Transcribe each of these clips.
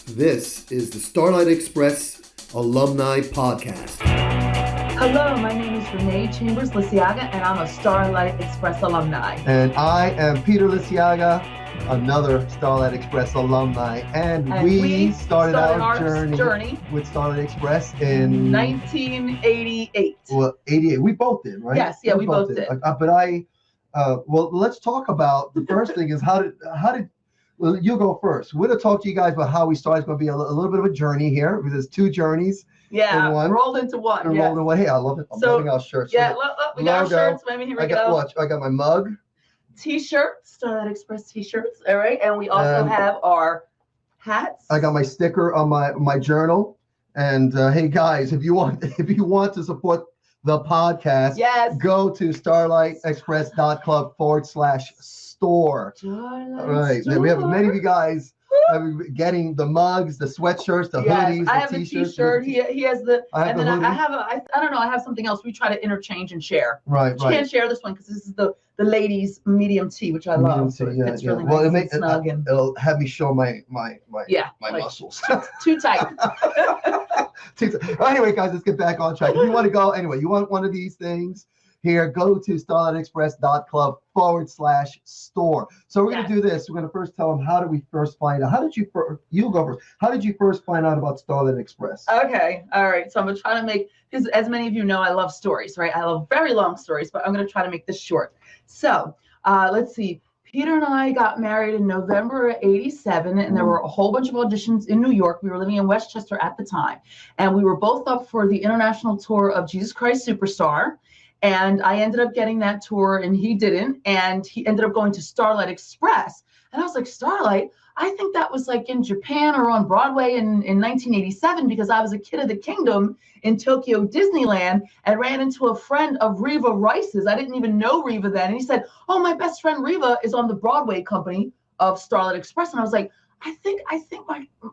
This is the Starlight Express Alumni Podcast. Hello, my name is Renee Chambers-Liciaga, and I'm a Starlight Express alumni. And I am Peter Liciaga, another Starlight Express alumni. And we started our journey with Starlight Express in 1988. Well, 88. We both did, right? Yes, yeah, we both did. Well, let's talk about the first thing is how did well, you go first. We're going to talk to you guys about how we started. It's going to be a little bit of a journey here because there's two journeys. Yeah, rolled into one. Rolled away. Hey, I love it. I'm loving our shirts. Yeah, we got our shirts. Maybe here we go. I got my mug. T-shirts, Starlight Express T-shirts. All right, and we also have our hats. I got my sticker on my journal. And hey, guys, if you want to support the podcast, yes, go to starlightexpress.club/store. Right. We have many of you guys getting the mugs, the sweatshirts, the hoodies, I have the t-shirts. The T-shirt. He has the, I have something else. We try to interchange and share. Right. You can't share this one because this is the ladies medium tee, which I love. So it's really nice and snug. It'll have me show my muscles. Too tight. Anyway, guys, let's get back on track. If you want to go, anyway, you want one of these things, here, go to starlightexpress.club/store. So we're going to do this. We're going to first tell them, how did we first find out? You go first. How did you first find out about Starlight Express? Okay. All right. So I'm going to try to make, because as many of you know, I love stories, right? I love very long stories, but I'm going to try to make this short. So let's see. Peter and I got married in November of '87, and there were a whole bunch of auditions in New York. We were living in Westchester at the time, and we were both up for the international tour of Jesus Christ Superstar. And I ended up getting that tour and he didn't. And he ended up going to Starlight Express. And I was like, Starlight? I think that was like in Japan or on Broadway in 1987, because I was a kid of the kingdom in Tokyo Disneyland and ran into a friend of Reva Rice's. I didn't even know Reva then. And he said, oh, my best friend Reva is on the Broadway company of Starlight Express. And I was like, I think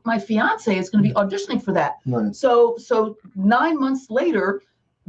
my fiance is going to be auditioning for that. Right. So 9 months later,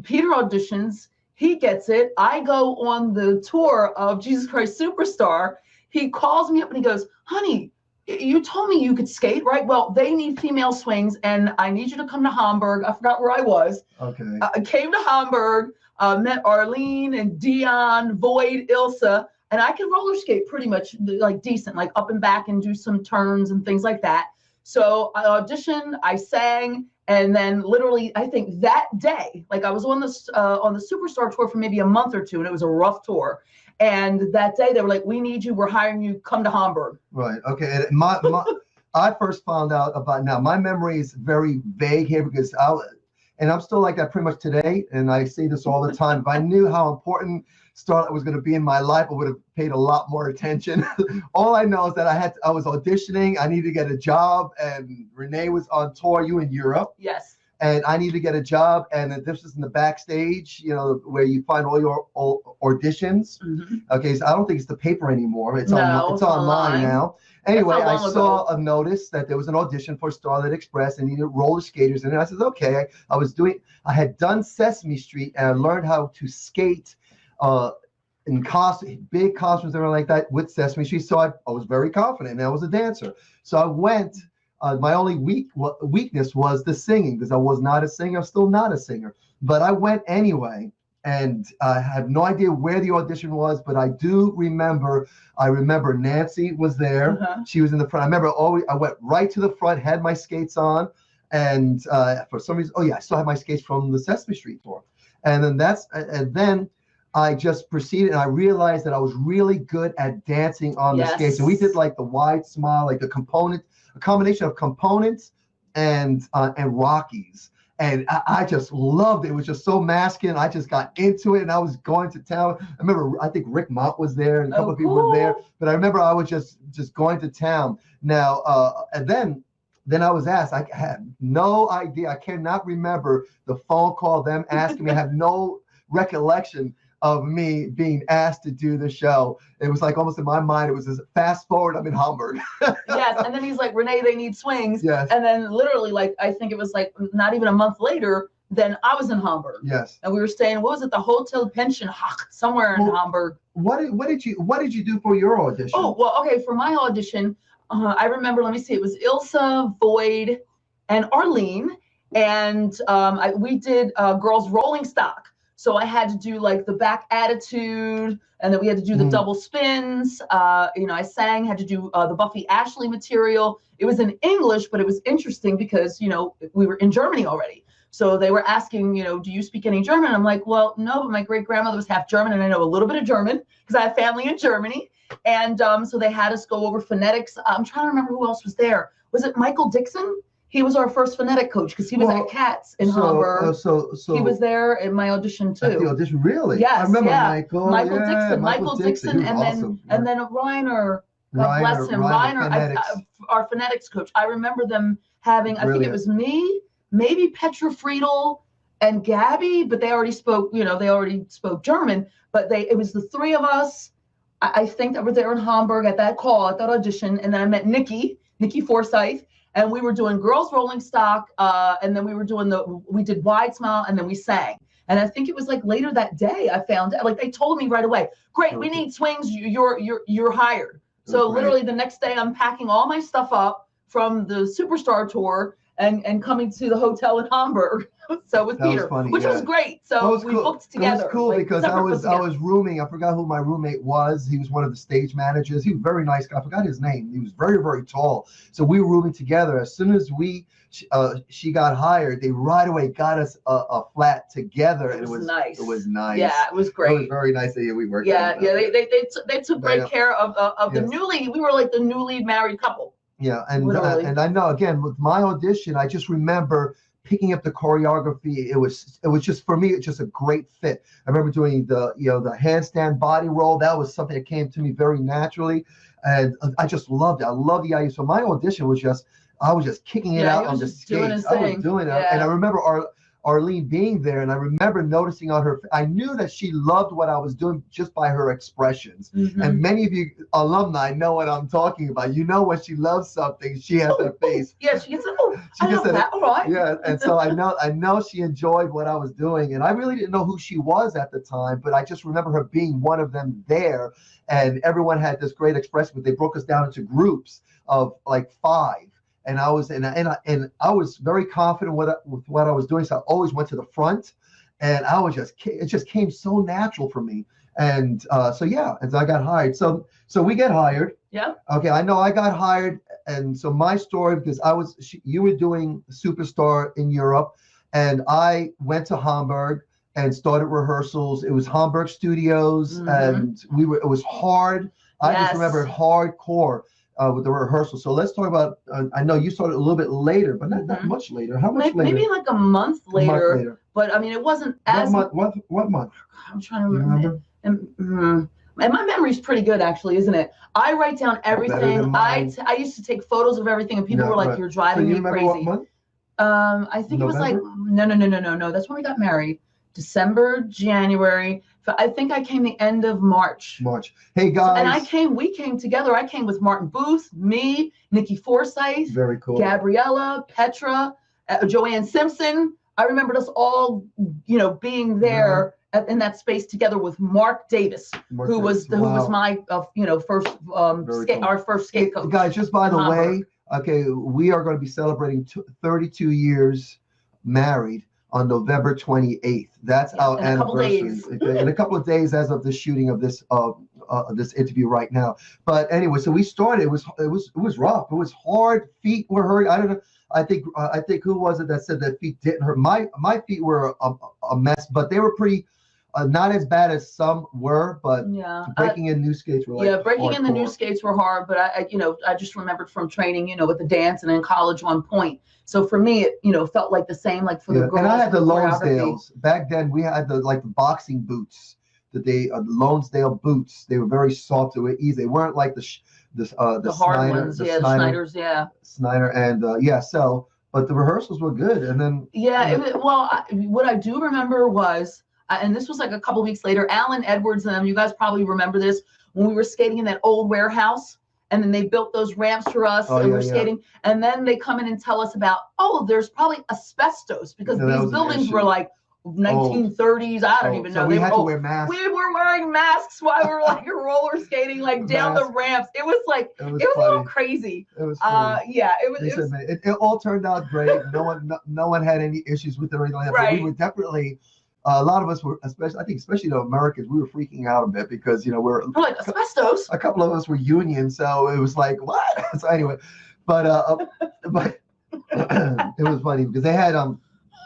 Peter auditions. He gets it. I go on the tour of Jesus Christ Superstar. He calls me up and he goes, honey, you told me you could skate, right? Well, they need female swings and I need you to come to Hamburg. I forgot where I was. Okay. I came to Hamburg, met Arlene and Dion, Void, Ilsa, and I can roller skate pretty much like decent, like up and back and do some turns and things like that. So I auditioned, I sang, and then literally, I think that day, like I was on the Superstar tour for maybe a month or two, and it was a rough tour. And that day, they were like, we need you. We're hiring you. Come to Hamburg. Right. Okay. And I first found out about, now my memory is very vague here because I'm still like that pretty much today. And I say this all the time. If I knew how important Starlight was going to be in my life, I would have paid a lot more attention. All I know is that I was auditioning. I needed to get a job, and Renee was on tour. You in Europe? Yes. And I needed to get a job, and this is in the backstage, where you find all your auditions. Mm-hmm. Okay, so I don't think it's the paper anymore. It's online now. Anyway, I saw a notice that there was an audition for Starlight Express and needed roller skaters, and I said, okay. I had done Sesame Street, and I learned how to skate in big costumes and everything like that with Sesame Street. So I was very confident, and I was a dancer. So I went. My only weakness was the singing, because I was not a singer. I'm still not a singer. But I went anyway, and I have no idea where the audition was, but I do remember. I remember Nancy was there. Uh-huh. She was in the front. I remember I went right to the front, had my skates on, and for some reason, I still have my skates from the Sesame Street tour. And then I just proceeded, and I realized that I was really good at dancing on the skates. And we did like the wide smile, like a combination of components and Rockies. And I just loved it. It was just so masculine. I just got into it, and I was going to town. I remember, I think Rick Mott was there, and a couple of people were there. But I remember I was just going to town. Now, and then I was asked. I had no idea. I cannot remember the phone call, them asking me. I have no recollection of me being asked to do the show. It was like almost in my mind, it was just fast forward, I'm in Hamburg. Yes, and then he's like, Renee, they need swings. Yes. And then literally, like, I think it was like not even a month later, then I was in Hamburg. Yes. And we were staying, what was it, the Hotel Pension somewhere in Hamburg. What did you do for your audition? Oh, well, okay, for my audition, I remember, let me see, it was Ilsa, Void, and Arlene. And we did girls rolling stock. So I had to do like the back attitude, and then we had to do the double spins. I sang, had to do the Buffy Ashley material. It was in English, but it was interesting because, we were in Germany already. So they were asking, do you speak any German? I'm like, well, no, but my great grandmother was half German, and I know a little bit of German because I have family in Germany. And so they had us go over phonetics. I'm trying to remember who else was there. Was it Michael Dixon? He was our first phonetic coach because he was at Katz in Hamburg. So he was there in my audition too. At the audition, really? Yes, I remember Michael. Michael Dixon, and awesome. then Reiner. God bless him, Reiner, our phonetics coach. I remember them having. Brilliant. I think it was me, maybe Petra Friedel, and Gabby, but they already spoke. They already spoke German. But it was the three of us. I think that were there in Hamburg at that audition, and then I met Nikki Forsyth. And we were doing girls rolling stock, and then we did Wide Smile, and then we sang. And I think it was like later that day I found out, like they told me right away, great, we need swings, you're hired. So literally the next day I'm packing all my stuff up from the Superstar tour and coming to the hotel in Hamburg. So with Peter, which was great. So we booked together. It was cool because I was rooming. I forgot who my roommate was. He was one of the stage managers. He was a very nice guy. I forgot his name. He was very, very tall. So we were rooming together. As soon as she got hired, they right away got us a flat together. It was nice. It was nice. Yeah, it was great. It was very nice that we worked. Yeah. They took great care of the newly. We were like the newly married couple. Yeah, and I know, again, with my audition, I just remember picking up the choreography. It was just, for me, it's just a great fit. I remember doing the handstand body roll. That was something that came to me very naturally, and I just loved it. I love the idea. So my audition was I was just kicking it out on the skates. I was doing it, and I remember Arlene being there, and I remember noticing on her, I knew that she loved what I was doing just by her expressions. Mm-hmm. And many of you alumni know what I'm talking about. When she loves something, she has that face. Yeah, she gets I love that. All right. Yeah, and so I know she enjoyed what I was doing, and I really didn't know who she was at the time, but I just remember her being one of them there, and everyone had this great expression, but they broke us down into groups of like 5. And I was I was very confident with what I was doing, so I always went to the front, and it just came so natural for me. And so I got hired. So we get hired. Yeah. Okay, I know I got hired, and so my story, because you were doing Superstar in Europe, and I went to Hamburg and started rehearsals. It was Hamburg Studios, and it was hard. I just remember it hardcore. With the rehearsal. So let's talk about, I know you started a little bit later, but not that much later. How much later? Maybe like a month later. But I mean, it wasn't as... What month? I'm trying to remember. And my memory's pretty good, actually, isn't it? I write down everything. I used to take photos of everything, and people were like, you're driving me crazy. What month? I think November? It was like, no. That's when we got married. December, January. I think I came the end of March. Hey guys. And we came together. I came with Martin Booth, me, Nikki Forsyth. Very cool. Gabriella, Petra, Joanne Simpson. I remembered us all, being there in that space together with Mark Davis, who was my, first, our first skate coach. Guys, just by the way, okay, we are going to be celebrating 32 years married on November 28th. That's our anniversary. In a couple of days, as of the shooting of this interview right now. But anyway, so we started. It was rough. It was hard. Feet were hurt. I don't know. I think who was it that said that feet didn't hurt? My feet were a mess, but they were pretty. Not as bad as some were, but breaking in new skates were like breaking in the new skates were hard. But I just remembered from training, with the dance and in college one point. So for me, it felt like the same, like for the girls. And I had the Lonesdales back then. We had the boxing boots, the Lonesdale boots. They were very soft. They were easy. They weren't like the hard ones. The Schneiders. Snyder and So, but the rehearsals were good. And then what I do remember was. And this was like a couple weeks later, Alan Edwards and them, you guys probably remember this, when we were skating in that old warehouse, and then they built those ramps for us, and we're skating, and then they come in and tell us about, there's probably asbestos, because these buildings were like 1930s. I don't even know. So we had to wear masks. We were wearing masks while we were like roller skating, like down the ramps. It was like it was a little crazy. It was funny. Yeah, it was. It all turned out great. No one had any issues with it or anything like that. Right. But we were definitely. A lot of us were, especially the Americans, we were freaking out a bit because we're like asbestos. A couple of us were union, so it was like what? So anyway, but it was funny because they had the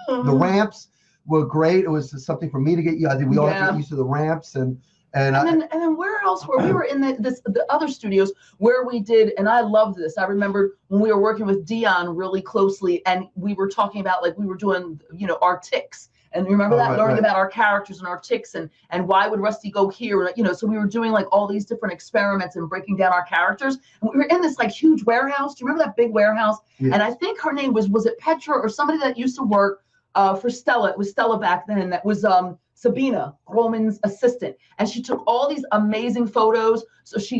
ramps were great. It was something for me to get. I think we all had to get used to the ramps and then where else were we were in the other studios where we did, and I loved this. I remember when we were working with Dion really closely, and we were talking about like we were doing our ticks. And remember that, learning about our characters and our ticks and why would Rusty go here? So we were doing like all these different experiments and breaking down our characters. And we were in this like huge warehouse. Do you remember that big warehouse? Yeah. And I think her name was it Petra or somebody that used to work for Stella? It was Stella back then. That was Sabina, Roman's assistant. And she took all these amazing photos. So she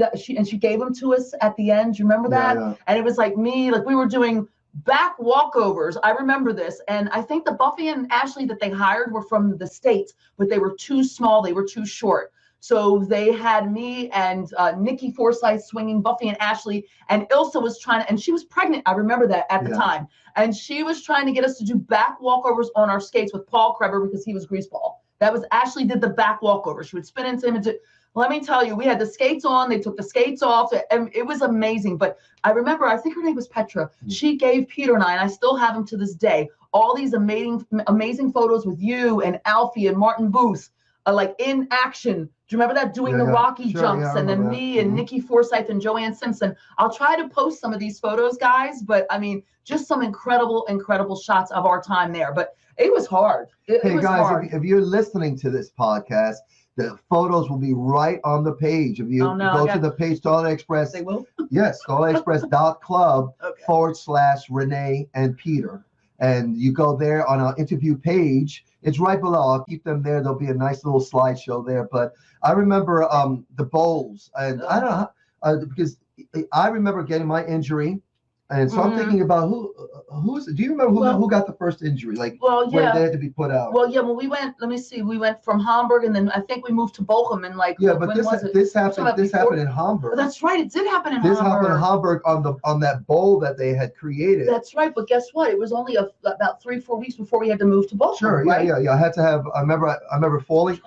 gave them to us at the end. Do you remember that? Yeah. And it was like me, like we were doing back walkovers. I remember this. And I think the Buffy and Ashley that they hired were from the States, but they were too small. They were too short. So they had me and Nikki Forsythe swinging Buffy and Ashley, and Ilsa was and she was pregnant. I remember that at the time. And she was trying to get us to do back walkovers on our skates with Paul Kreber because he was Greaseball. That was Ashley did the back walkover. She would spin into him and let me tell you, we had the skates on. They took the skates off. And it was amazing. But I remember, I think her name was Petra. She gave Peter and I still have them to this day, all these amazing photos with you and Alfie and Martin Booth, like in action. Do you remember that? Doing the Rocky jumps, and then me and Nikki Forsythe and Joanne Simpson. I'll try to post some of these photos, guys. But I mean, just some incredible, incredible shots of our time there. But it was hard. It was guys, hard. If you're listening to this podcast, the photos will be right on the page. If you go to the page, Starlight Express. They will? Yes, starlightexpress.club/Renee and Peter. And you go there on our interview page. It's right below. I'll keep them there. There'll be a nice little slideshow there. But I remember the bowls. And I don't know, because I remember getting my injury. And so I'm thinking about who's. Do you remember who got the first injury? Like where they had to be put out. Well, yeah. When we went, let me see. We went from Hamburg, and then I think we moved to Bochum, and like. Yeah, but this happened in Hamburg. That's right. It did happen in This Hamburg. happened in Hamburg on that bowl that they had created. That's right. But guess what? It was only about 3-4 weeks before we had to move to Bochum. Sure. Right? Yeah. I had to have. I remember falling,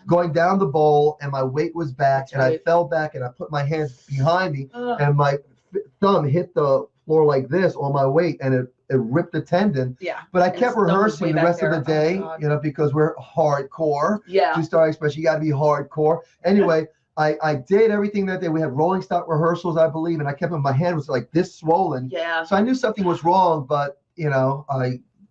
going down the bowl, and my weight was back, and I fell back, and I put my hands behind me, and my thumb hit the floor like this on my weight, and it ripped the tendon. Yeah. But I kept rehearsing the rest of the day, because we're hardcore. Yeah. To Starlight Express, you got to be hardcore. Anyway, I did everything that day. We had rolling stock rehearsals, I believe, and I kept my hand was like this swollen. Yeah. So I knew something was wrong, but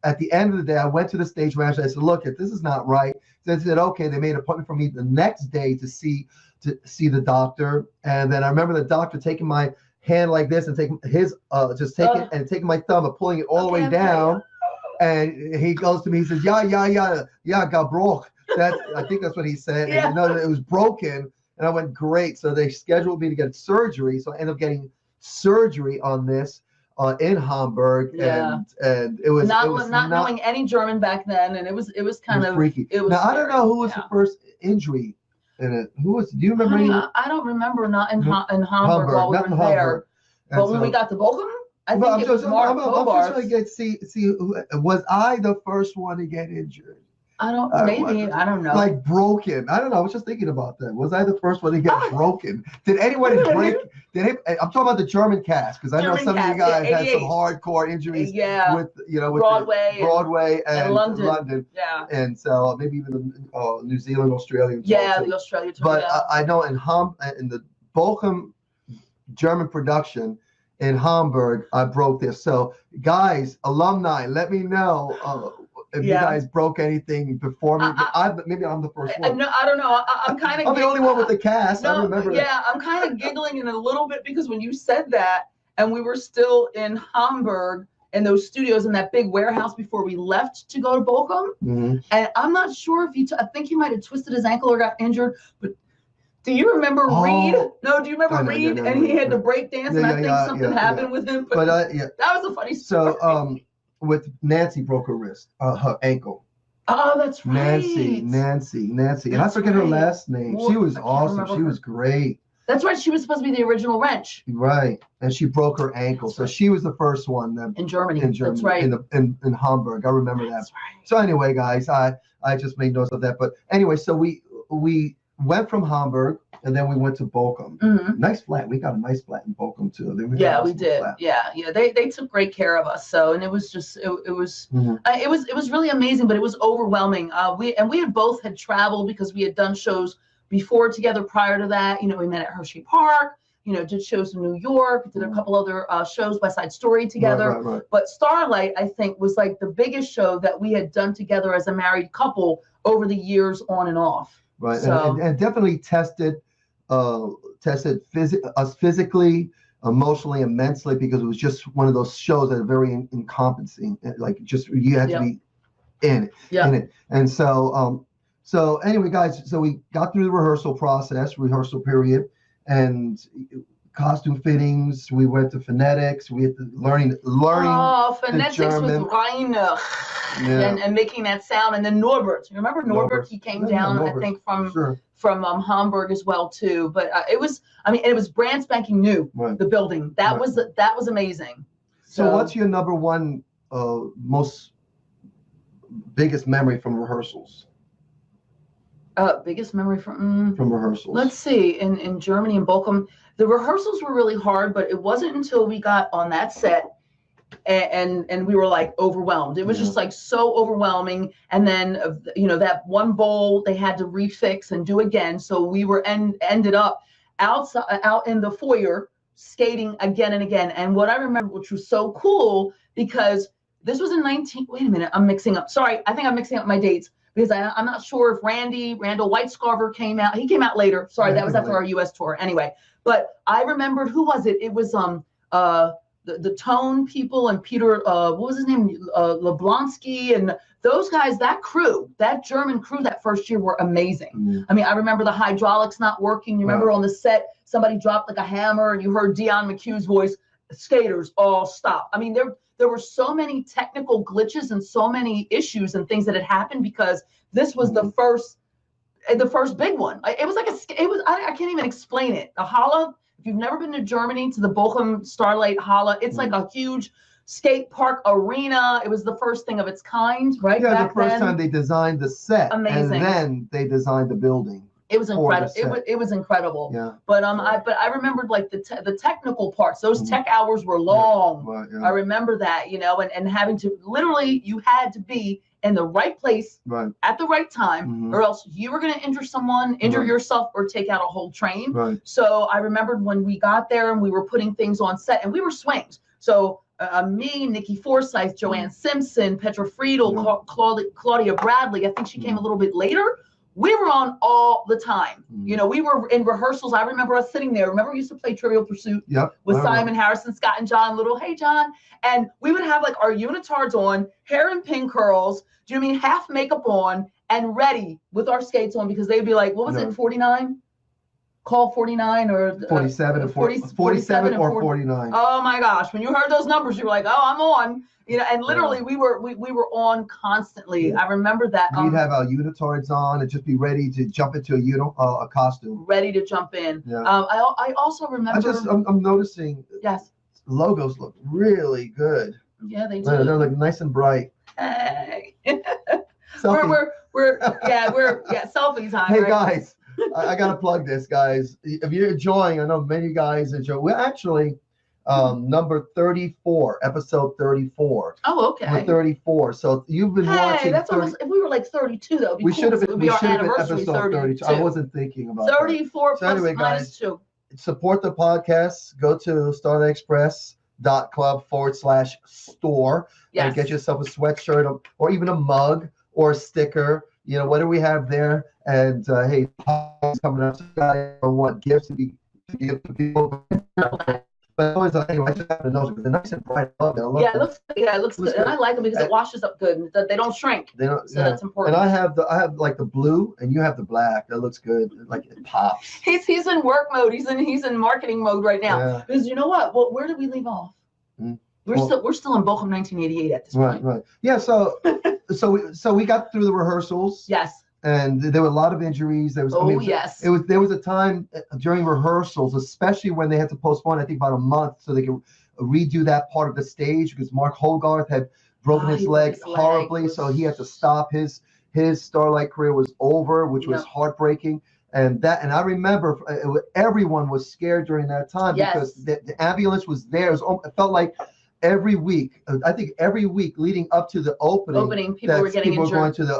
at the end of the day, I went to the stage manager. I said, "Look, if this is not right," so they said, "Okay." They made an appointment for me the next day to see the doctor, and then I remember the doctor taking my hand like this and taking his taking my thumb and pulling it all the way down, and he goes to me. He says, "Yeah, got broke." I think that's what he said. Yeah. And it was broken, and I went, "Great." So they scheduled me to get surgery. So I ended up getting surgery on this in Hamburg, and it was not knowing any German back then, and it was kind of freaky. I don't know who was the first injury. Who was? Do you remember? I don't remember. Not in Hamburg while we were there. But when we got to Bochum, I think it was Mark Hobart. I'm just trying to see was I the first one to get injured? I don't. Maybe I don't know. Like broken. I don't know. I was just thinking about that. Was I the first one to get broken? Did anyone break? I'm talking about the German cast because I know some of you guys had some hardcore injuries. Yeah. With Broadway and London. Yeah. And so maybe even the New Zealand, Australian. Yeah, the Australia tour. But I know in the Bochum German production in Hamburg, I broke this. So guys, alumni, let me know. If you guys broke anything before me, maybe I'm the first one. No, I don't know. I'm kind of. I'm the only one with the cast. No, I remember. Yeah, I'm kind of giggling in a little bit because when you said that, and we were still in Hamburg in those studios in that big warehouse before we left to go to Bochum, and I'm not sure if I think he might have twisted his ankle or got injured, but. Do you remember Reed? No, do you remember Reed? And he had to break dance, and I think something happened with him. But that was a funny story. So, with Nancy broke her wrist, her ankle. Oh, that's right. Nancy. And I forget her last name. She was awesome. She was great. That's right. She was supposed to be the original wrench. Right. And she broke her ankle. So she was the first one in Germany. That's right. In Hamburg. I remember that. That's right. So anyway, guys, I just made notes of that. But anyway, so we went from Hamburg and then we went to Bochum. Mm-hmm. Nice flat. We got a nice flat in Bochum too. We did. Flat. Yeah. They took great care of us. So, and it was just it was really amazing, but it was overwhelming. We had both traveled because we had done shows before together. Prior to that, we met at Hershey Park. Did shows in New York. Did a couple other shows, West Side Story together. Right. But Starlight, I think, was like the biggest show that we had done together as a married couple over the years, on and off. Right, so, and definitely tested us physically, emotionally, and mentally, because it was just one of those shows that are very encompassing. Like, just you had to be in it. And so anyway, guys, so we got through the rehearsal period, and costume fittings. We went to phonetics. We had to learning. Oh, phonetics with Rainer and making that sound. And then Norbert. You remember Norbert? He came down, I think, from Hamburg as well too. But it was brand spanking new. Right. The building that was amazing. So what's your number one most biggest memory from rehearsals? Biggest memory from rehearsals. Let's see. In Germany, in Bochum, the rehearsals were really hard, but it wasn't until we got on that set and we were like overwhelmed. It was just like so overwhelming. And then that one bowl they had to refix and do again. So we were ended up out in the foyer skating again and again. And what I remember, which was so cool, because this was in wait a minute, I'm mixing up. Sorry, I think I'm mixing up my dates. Because I'm not sure if Randall Whitescarver came out. He came out later. Sorry, that was after our U.S. tour. Anyway, but I remembered, who was it? It was the Tone people and Peter, what was his name? Leblonsky and those guys, that German crew that first year were amazing. Mm-hmm. I mean, I remember the hydraulics not working. You remember on the set, somebody dropped like a hammer and you heard Dion McHugh's voice, skaters all stop. I mean, there were so many technical glitches and so many issues and things that had happened because this was the first big one. It was like I can't even explain it. The Halle, if you've never been to Germany, to the Bochum Starlight Halle, it's like a huge skate park arena. It was the first thing of its kind, right? Yeah, the first time they designed the set. Amazing. And then they designed the building. It was incredible. It was incredible. Yeah. But I remembered like the technical parts. Those tech hours were long. Right, yeah. I remember that, and having to literally, you had to be in the right place at the right time, or else you were going to injure yourself, or take out a whole train. Right. So I remembered when we got there and we were putting things on set, and we were swings. So me, Nikki Forsyth, Joanne Simpson, Petra Friedel, Claudia Bradley. I think she came a little bit later. We were on all the time. We were in rehearsals. I remember us sitting there. Remember we used to play Trivial Pursuit with Simon Harrison, Scott, and John Little. Hey, John. And we would have like our unitards on, hair and pin curls. Do you mean half makeup on and ready with our skates on, because they'd be like, what was it, 49? Call 49 or 47 47 or 49. Oh my gosh. When you heard those numbers, you were like, oh, I'm on. And literally we were on constantly. Yeah. I remember that. We'd have our unitards on and just be ready to jump into a costume. Ready to jump in. Yeah. I also remember. I'm noticing. Yes. Logos look really good. Yeah, they do. They're like nice and bright. Hey. we're selfie time. Hey, right? Guys, I gotta plug this, guys. If you're enjoying, I know many guys enjoy. We're actually. Number 34, episode 34. Oh, okay. We're 34. So you've been watching. That's almost. If we were like 32, though. We should have been episode 32. I wasn't thinking about 34 that. plus anyway, guys, 2. Support the podcast. Go to starlightexpress.club/store and get yourself a sweatshirt or even a mug or a sticker. What do we have there? And hey, coming up, or what gifts to give to people. But always, anyway, I just have to know because they're nice and bright. I love it. It looks good. And I like them because it washes up good. And they don't shrink. That's important. And I have like the blue, and you have the black. That looks good. Like it pops. He's in work mode. He's in marketing mode right now. Yeah. Because you know what? Well, where did we leave off? We're still in Bochum 1988 at this point. Right. Yeah. So so we got through the rehearsals. Yes. And there were a lot of injuries. There was, yes. There was a time during rehearsals, especially when they had to postpone, I think about a month, so they could redo that part of the stage because Mark Hogarth had broken his leg horribly, so he had to stop. His Starlight career was over, which was heartbreaking. And I remember everyone was scared during that time because the ambulance was there. It felt like every week, I think every week leading up to the opening, people were getting injured.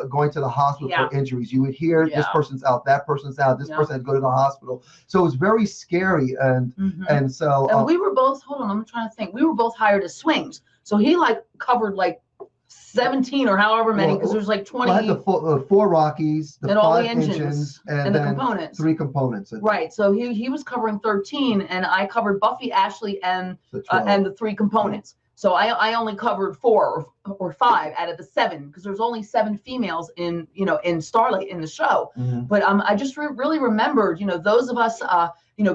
Going to the hospital for injuries. You would hear this person's out, that person's out, this person had to go to the hospital. So it was very scary, and so we were both. Hold on, I'm trying to think. We were both hired as swings, so he covered 17 or however many, because there's 20. I had the 4 Rockies, the 5 all the engines and the components. 3 components. Right. So he was covering 13, and I covered Buffy, Ashley, and the 3 components. So I only covered 4 or 5 out of the 7, because there's only 7 females in Starlight in the show. Mm-hmm. But I just really remembered, those of us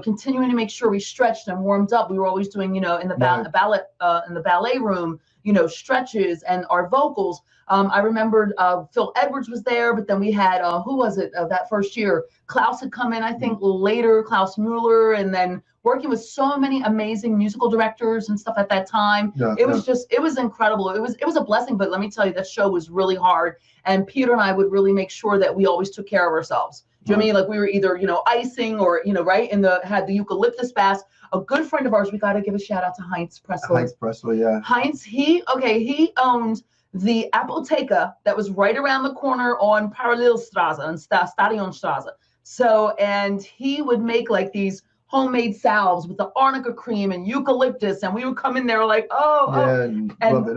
continuing to make sure we stretched and warmed up. We were always doing in the ballet room, stretches and our vocals. I remembered Phil Edwards was there, but then we had who was it that first year? Klaus had come in, I think, later, Klaus Mueller, and then working with so many amazing musical directors and stuff at that time. It was incredible. It was a blessing, but let me tell you, that show was really hard. And Peter and I would really make sure that we always took care of ourselves. Do you know what I mean? We were either, icing or, right, had the eucalyptus baths. A good friend of ours, we got to give a shout out to Heinz Pressler. Heinz Pressler, yeah. Heinz, he owned the Apotheca that was right around the corner on Parallelstraße and Stadionstraße. So, and he would make these homemade salves with the arnica cream and eucalyptus, and we would come in there rub it on. Rub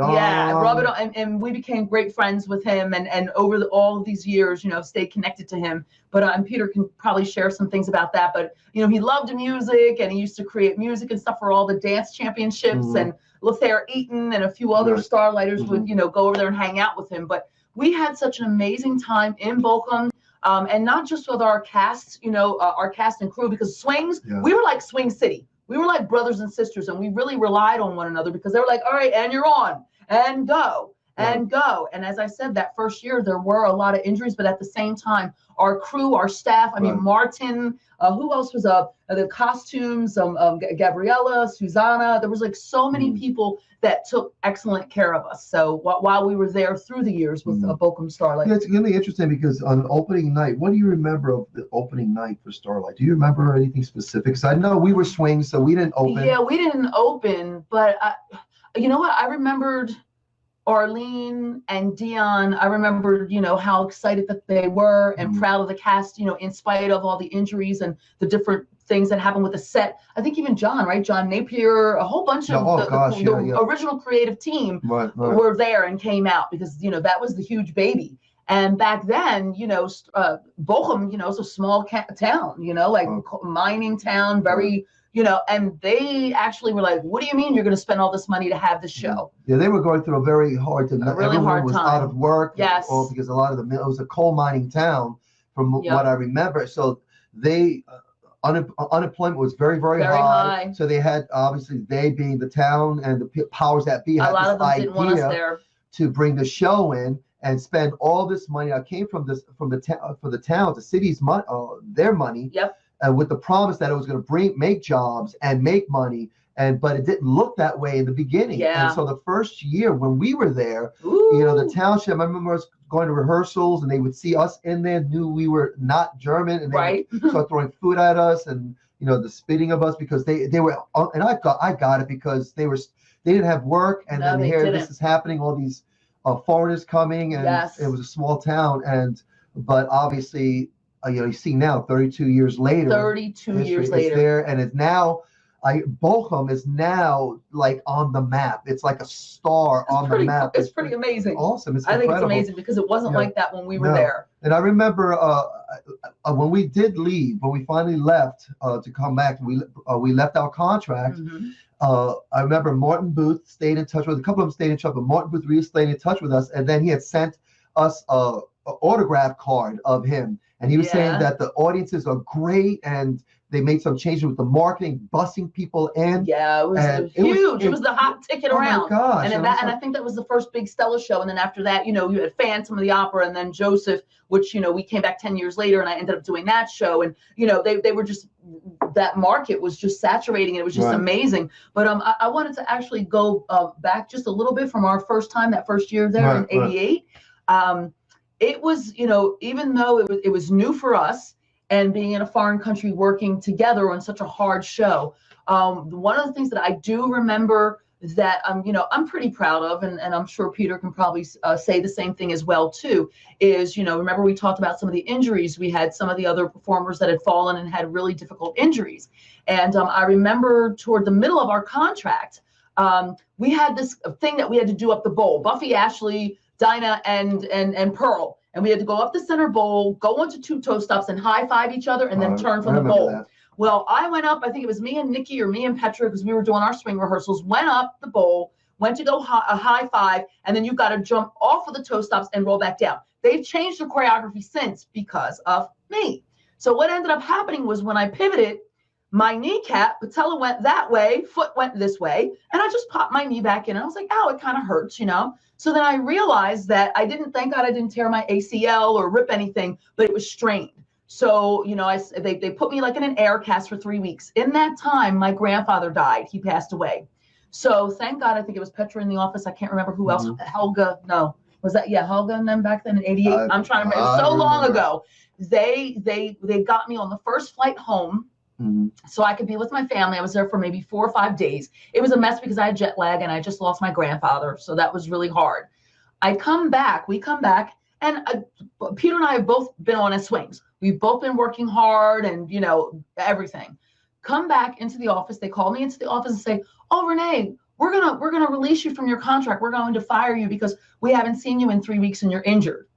it on, and we became great friends with him, and over all of these years, stayed connected to him. But and Peter can probably share some things about that. But he loved music, and he used to create music and stuff for all the dance championships, and Lothair Eaton and a few other Starlighters would go over there and hang out with him. But we had such an amazing time in Bochum. And not just with our cast, our cast and crew, because swings, we were like Swing City. We were like brothers and sisters, and we really relied on one another, because they were like, all right, and you're on, and go, and go. And as I said, that first year, there were a lot of injuries, but at the same time, our crew, our staff, Martin, who else was the costumes, Gabriella, Susanna, there was so many people that took excellent care of us. So while we were there through the years with Bochum Starlight. Yeah, it's really interesting, because on opening night, what do you remember of the opening night for Starlight? Do you remember anything specific? Because I know we were swings, so we didn't open. Yeah, we didn't open, but you know what? I remembered Arlene and Dion. I remembered, how excited that they were and proud of the cast, in spite of all the injuries and the different things that happened with the set. I think even John, right? John Napier, a whole bunch of the original creative team were there and came out, because, that was the huge baby. And back then, Bochum, is a small town, mining town, very, and they actually were like, what do you mean you're going to spend all this money to have the show? Yeah, they were going through a very hard time. Everyone was out of work. Yes. Because a lot of it was a coal mining town, from what I remember. So they unemployment was very, very high. So they had, obviously, they being the town and the powers that be, had a lot this of them didn't want us there to bring the show in and spend all this money. I came from the town, the city's money, their money. Yep. With the promise that it was going to make jobs and make money, but it didn't look that way in the beginning. Yeah. And so the first year when we were there, the township, I remember us going to rehearsals, and they would see us in there, knew we were not German, and they would start throwing food at us, and the spitting of us, because they were, and I got it, because they didn't have work, and then here this is happening, all these foreigners coming, and it was a small town, but obviously. You see now, 32 years later. 32 years later. It's there, and it's now, Bochum is now on the map. It's like a star on the map. It's pretty amazing. Awesome. It's incredible. I think it's amazing, because it wasn't like that when we were there. And I remember when we did leave, when we finally left to come back, we left our contract. I remember Martin Booth stayed in touch with a couple of them, stayed in touch, but Martin Booth really stayed in touch with us, and then he had sent us a autograph card of him, and he was saying that the audiences are great, and they made some changes with the marketing, busing people in. Yeah, it was huge. It was the hot ticket around. Oh my gosh! And I think that was the first big Stella show. And then after that, you had Phantom of the Opera, and then Joseph, which we came back 10 years later, and I ended up doing that show. And they were just, that market was just saturating. It was just amazing. But I wanted to actually go back just a little bit from our first time, that first year there in '88. It was, even though it was new for us, and being in a foreign country working together on such a hard show. One of the things that I do remember that I'm pretty proud of, and I'm sure Peter can probably say the same thing as well too, is, remember we talked about some of the injuries. We had some of the other performers that had fallen and had really difficult injuries. And I remember toward the middle of our contract, we had this thing that we had to do up the bowl. Buffy, Ashley, Dinah, and Pearl. And we had to go up the center bowl, go onto 2 toe stops and high five each other, and then turn from the bowl. That. Well, I went up, I think it was me and Nikki or me and Petra, because we were doing our swing rehearsals, went up the bowl, went to go a high five, and then you've got to jump off of the toe stops and roll back down. They've changed the choreography since because of me. So what ended up happening was when I pivoted, my kneecap, patella went that way, foot went this way, and I just popped my knee back in, and I was like, ow, it kind of hurts, So then I realized that thank God I didn't tear my ACL or rip anything, but it was strained. So, they put me like in an air cast for 3 weeks. In that time, my grandfather died. He passed away. So thank God, I think it was Petra in the office. I can't remember who else. Helga, no. Was that, Helga and then back then in '88? I'm trying to remember. It was so long ago. They got me on the first flight home. So I could be with my family. I was there for maybe 4 or 5 days. It was a mess because I had jet lag and I just lost my grandfather. So that was really hard. We come back, and Peter and I have both been on his swings. We've both been working hard and, everything. Come back into the office. They call me into the office and say, oh, Renee, we're gonna release you from your contract. We're going to fire you because we haven't seen you in 3 weeks and you're injured.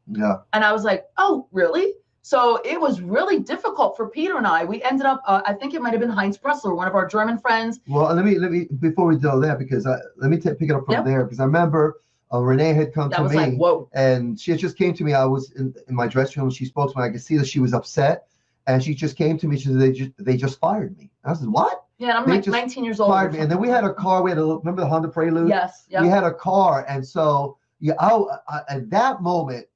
Yeah. And I was like, oh, really? So it was really difficult for Peter and I. We ended up, I think it might have been Heinz Bressler, one of our German friends. Well, let me before we do that, because let me pick it up from there, because I remember Renee had come to me, like, whoa. And she just came to me. I was in my dressing room. She spoke to me. I could see that she was upset, and she just came to me. She said, they just fired me. I said, what? Yeah, I'm like 19 years old. Fired me. And then we had a car. Remember the Honda Prelude? Yes. Yep. We had a car, and so at that moment,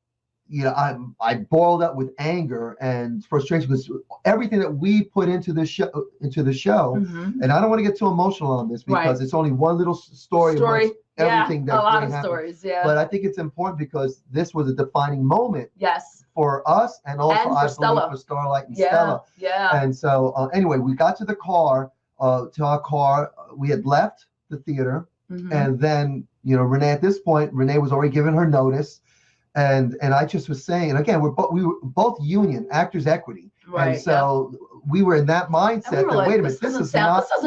I boiled up with anger and frustration because everything that we put into the show, and I don't want to get too emotional on this because it's only one little story. Everything that a lot of happened. Stories, yeah. But I think it's important because this was a defining moment. Yes. For us, and also and for believe for Starlight and Stella. Yeah. And so anyway, we got to the car. To our car, we had left the theater, and then Renee. At this point, Renee was already given her notice. And I just was saying, and again, we were both union, Actors Equity. Right. And so we were in that mindset that, like, wait a minute, this doesn't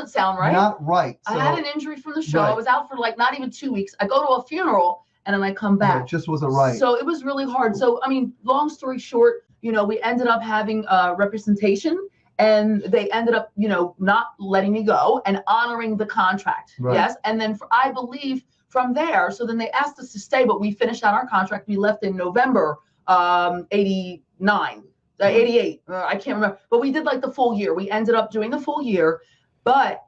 sound right. Not right. So, I had an injury from the show. I was out for like not even 2 weeks. I go to a funeral and then I come back. It just wasn't right. So it was really hard. So, I mean, long story short, we ended up having representation, and they ended up, not letting me go and honoring the contract. Right. Yes. And then I believe from there, so then they asked us to stay, but we finished out our contract. We left in November 88. I can't remember, but we did like the full year. We ended up doing the full year, but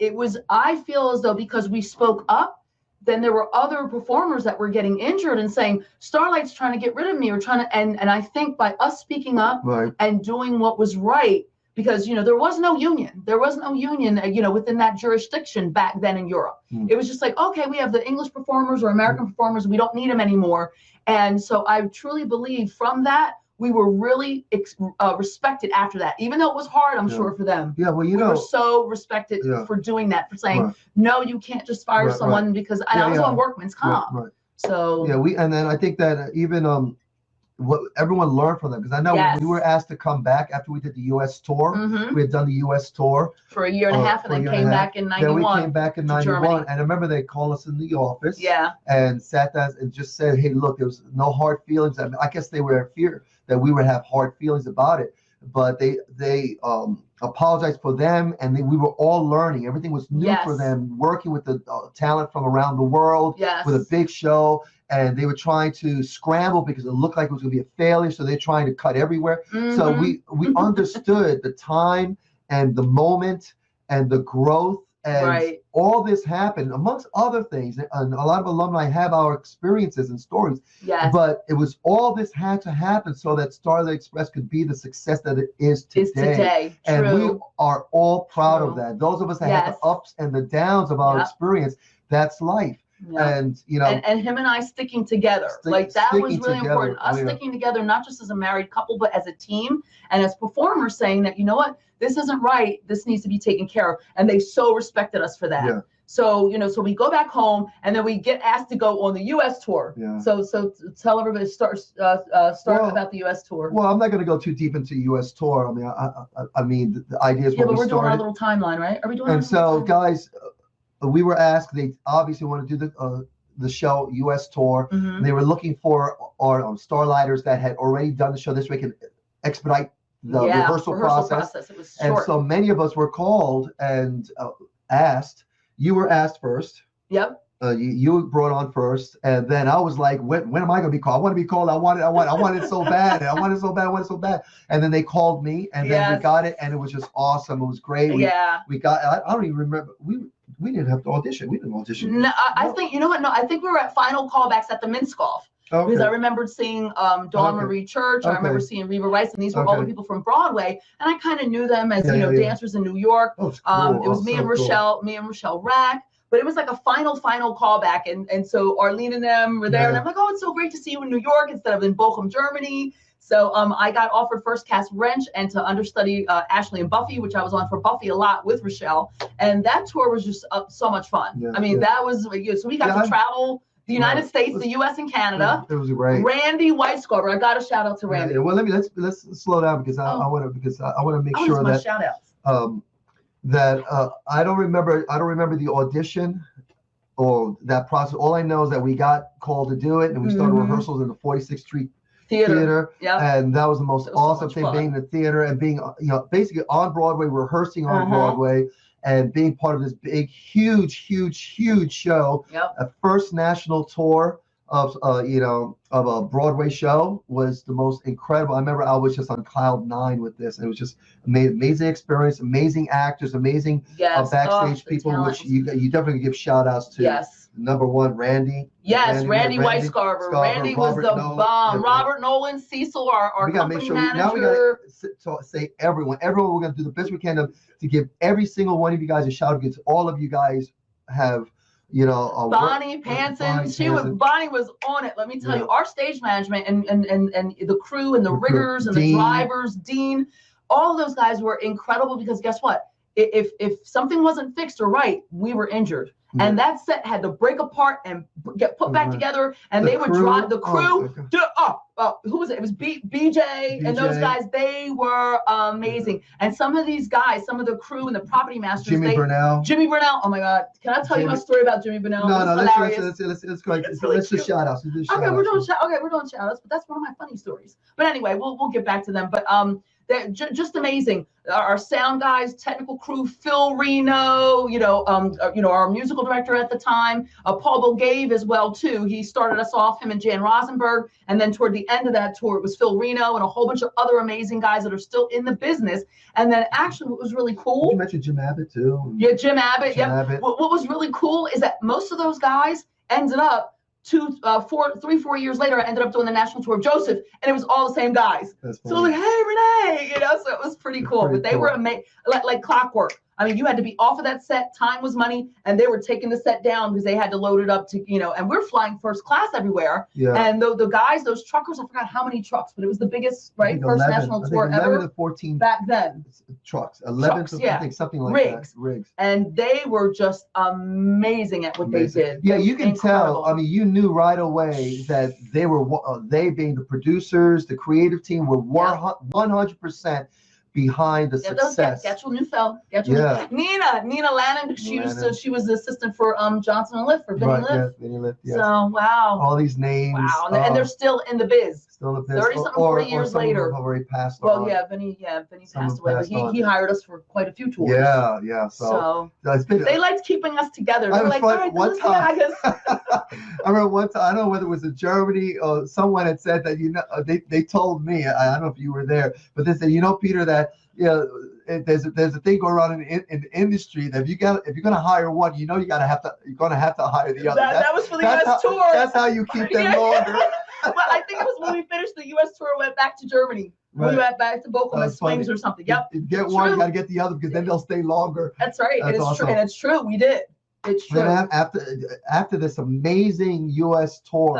I feel as though because we spoke up, then there were other performers that were getting injured and saying, Starlight's trying to get rid of me, or trying to, and I think by us speaking up and doing what was right, because, there was no union. There was no union, within that jurisdiction back then in Europe. It was just like, okay, we have the English performers or American performers. We don't need them anymore. And so I truly believe from that, we were really respected after that, even though it was hard, I'm sure, for them. Yeah, well, we were so respected for doing that, for saying, no, you can't just fire someone because I was on workman's comp. Right. So and then I think that even what everyone learned from them, because I know when we were asked to come back after we did the U.S. tour. We had done the U.S. tour for a year and a half, and then came back in 91. Then we came back in 91, and I remember they called us in the office, and sat down and just said, "Hey, look, there was no hard feelings." I guess they were in fear that we would have hard feelings about it. but they apologized for them, and we were all learning. Everything was new for them, working with the talent from around the world with a big show. And they were trying to scramble because it looked like it was going to be a failure. So they're trying to cut everywhere. So we understood the time and the moment and the growth. And all this happened amongst other things. And a lot of alumni have our experiences and stories. But it was all this had to happen so that Starlight Express could be the success that it is today. And we are all proud of that. Those of us that had the ups and the downs of our experience, that's life. And and him and I sticking together, that was really important. Us sticking together, not just as a married couple, but as a team and as performers, saying that, you know what, this isn't right, this needs to be taken care of. And they so respected us for that. So so we go back home, and then we get asked to go on the U.S. tour. So tell everybody, start about the U.S. tour. Well, I'm not going to go too deep into U.S. tour. I mean, the idea is but we're doing our little timeline, right? Are we doing? And so, guys, we were asked. They obviously want to do the show U.S. tour. They were looking for our Starlighters that had already done the show this week and expedite the rehearsal process. It was short. And so many of us were called and asked. You were asked first. You brought on first, and then I was like, when am I going to be called? I want to be called. I want it so bad. I want it so bad. And then they called me, and then we got it, and it was just awesome. It was great. We got. I don't even remember. We didn't have to audition. We didn't audition. No, I think, you know what? No, I think we were at final callbacks at the Minskoff. Because I remembered seeing Dawn Marie Church. I remember seeing Reva Rice, and these were all the people from Broadway, and I kind of knew them as dancers in New York. Oh, cool. It was me and Rochelle Rack. But it was like a final callback, and so Arlene and them were there, and I'm like, oh, it's so great to see you in New York instead of in Bochum, Germany. So I got offered first cast Wrench and to understudy Ashley and Buffy, which I was on for Buffy a lot with Rochelle, and that tour was just so much fun. I mean, that was so we got to travel the United States, the U.S. and Canada. It was great. Randy Weisgarber, I got a shout out to Randy. Well, let's slow down because I want to make sure that shout outs. I don't remember the audition or that process. All I know is that we got called to do it, and we started rehearsals in the 46th Street Theater. And that was the most awesome thing, being in the theater and being basically on Broadway, rehearsing on Broadway, and being part of this big, huge show. A first national tour of a Broadway show was the most incredible. I remember I was just on cloud 9 with this. It was just amazing experience, amazing actors, amazing backstage people, which you definitely give shout outs to. Number one, Randy. Randy Weisgarber. Randy was the bomb. Robert Nolan, Cecil, our company manager. Now we got to say everyone. We're going to do the best we can to give every single one of you guys a shout out, because all of you guys have Bonnie Panson. Bonnie was on it. Let me tell you, our stage management and the crew and the riggers and the drivers, Dean, all those guys were incredible, because guess what? If something wasn't fixed or right, we were injured. And that set had to break apart and get put back together, and they would drive the crew. Who was it? It was BJ and those guys. They were amazing. And some of these guys, some of the crew and the property masters. Jimmy Burnell. Oh my God! Can I tell you my story about Jimmy Burnell? No. Let's just shout outs. We're doing shout outs, but that's one of my funny stories. But anyway, we'll get back to them. But they're just amazing. Our sound guys, technical crew, Phil Reno, our musical director at the time, Paul Bulgave as well too. He started us off, him and Jan Rosenberg, and then toward the end of that tour, it was Phil Reno and a whole bunch of other amazing guys that are still in the business. And then actually, what was really cool? You mentioned Jim Abbott too. Yeah, Jim Abbott. What was really cool is that most of those guys ended up 3-4 years later, I ended up doing the national tour of Joseph, and it was all the same guys. So like, hey Renee, so it was pretty cool. But they were amazing, like clockwork. I mean, you had to be off of that set. Time was money, and they were taking the set down because they had to load it up to, and we're flying first class everywhere. And the guys, those truckers, I forgot how many trucks, but it was the biggest, first 11, national tour 11 ever. To 14 back then. Trucks, 11 trucks, to I think something like rigs. That. Rigs. And they were just amazing at what they did. Yeah, you can tell. I mean, you knew right away that they were, they being the producers, the creative team, were 100% behind the success. Gertrude Neufeld. Nina Lannon. She was the assistant for Johnson and Lift for Vinnie Lift. Yeah, Vinnie Lift. Yes. So wow. All these names. Wow, and they're still in the biz. Still in the biz. 40 years later. Have already passed on. Well, yeah, Vinnie passed away, but he hired us for quite a few tours. Yeah. So they liked keeping us together. They were like, all right, the Liciagas. I remember one time, I don't know whether it was in Germany or someone had said that, they told me, I don't know if you were there, but they said, Peter, that, there's a thing going around in the industry that if you're gonna hire one, you're gonna have to hire the other. That was for the U.S. tour. That's how you keep them longer. Well, I think it was when we finished the U.S. tour, went back to Germany. Right. We went back to Bochum Springs or something. Yep. You get one, you got to get the other, because then they'll stay longer. That's right. That's awesome. And it's true. We did. It's true. Then after this amazing U.S. tour,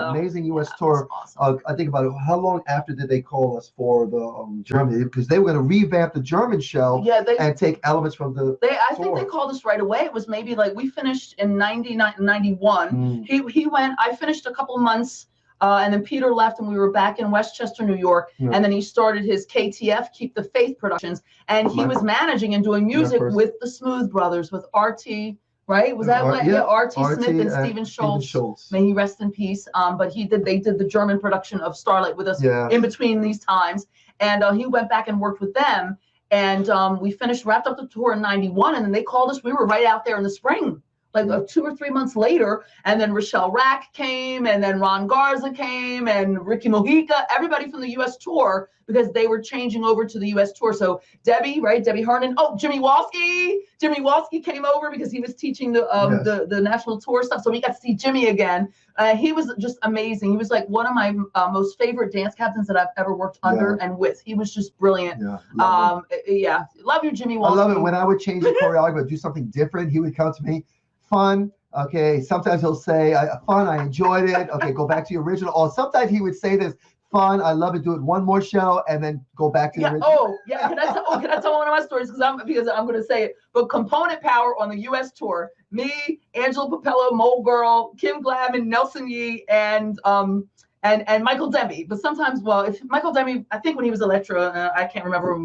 tour, awesome. I think about it. How long after did they call us for the Germany? Because they were going to revamp the German show and take elements from the I think they called us right away. It was maybe like we finished in 91. He went. I finished a couple of months. And then Peter left, and we were back in Westchester, New York. Yeah. And then he started his KTF, Keep the Faith Productions, and he was managing and doing music with the Smooth Brothers, with RT. Right? Was that what? Yeah, RT Smith and Stephen Schultz. May he rest in peace. But they did the German production of Starlight with us in between these times, and he went back and worked with them. And we wrapped up the tour in 91, and then they called us. We were right out there in the spring. Like 2 or 3 months later, and then Rochelle Rack came, and then Ron Garza came, and Ricky Mojica, everybody from the U.S. tour, because they were changing over to the U.S. tour. So Debbie Hernan, Jimmy Walski came over because he was teaching the national tour stuff. So we got to see Jimmy again. He was just amazing. He was like one of my most favorite dance captains that I've ever worked under and with. He was just brilliant. Love you, Jimmy Walski. I love it. When I would change the choreography, would do something different, he would come to me. Fun. Okay. Sometimes he'll say, fun. I enjoyed it. Okay. Go back to the original. Or sometimes he would say this, fun. I love it. Do it one more show and then go back to the original. Can I tell one of my stories? Because I'm going to say it. But Component Power on the U.S. tour, me, Angela Popello, Mole Girl, Kim Glavin, Nelson Yee, and Michael Demme. But sometimes, if Michael Demme, I think when he was Electra, I can't remember.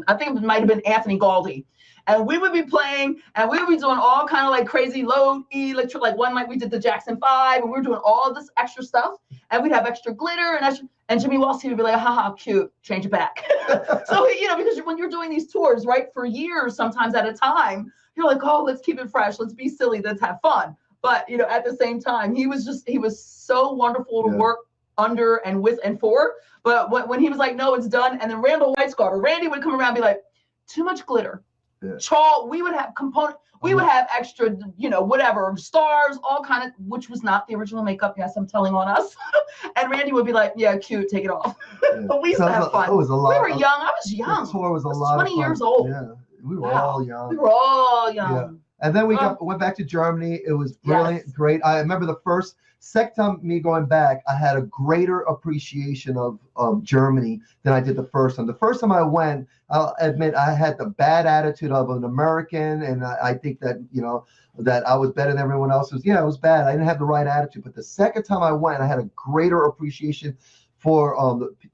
I think it might have been Anthony Galdi. And we would be playing, and we would be doing all kind of like crazy low E electric. Like one night we did the Jackson 5, and we were doing all this extra stuff, and we'd have extra glitter and Jimmy Walski would be like, haha, cute, change it back. So because when you're doing these tours, right, for years, sometimes at a time, you're like, oh, let's keep it fresh, let's be silly, let's have fun. But at the same time, he was so wonderful to work under and with and for. But when he was like, no, it's done, and then Randy would come around and be like, too much glitter. Yeah. We would have we would have extra, whatever, stars, all kind of, which was not the original makeup. Yes, I'm telling on us. And Randy would be like, yeah, cute, take it off. Yeah. But we used to have fun. It was a lot. We were young. I was young. The tour was a lot 20 years old. Yeah, we were all young. We were all young. Yeah. And then we went back to Germany. It was brilliant, great. I remember the second time me going back, I had a greater appreciation of Germany than I did the first time. The first time I went, I'll admit I had the bad attitude of an American, and I think that that I was better than everyone else. It was bad. I didn't have the right attitude. But the second time I went, I had a greater appreciation for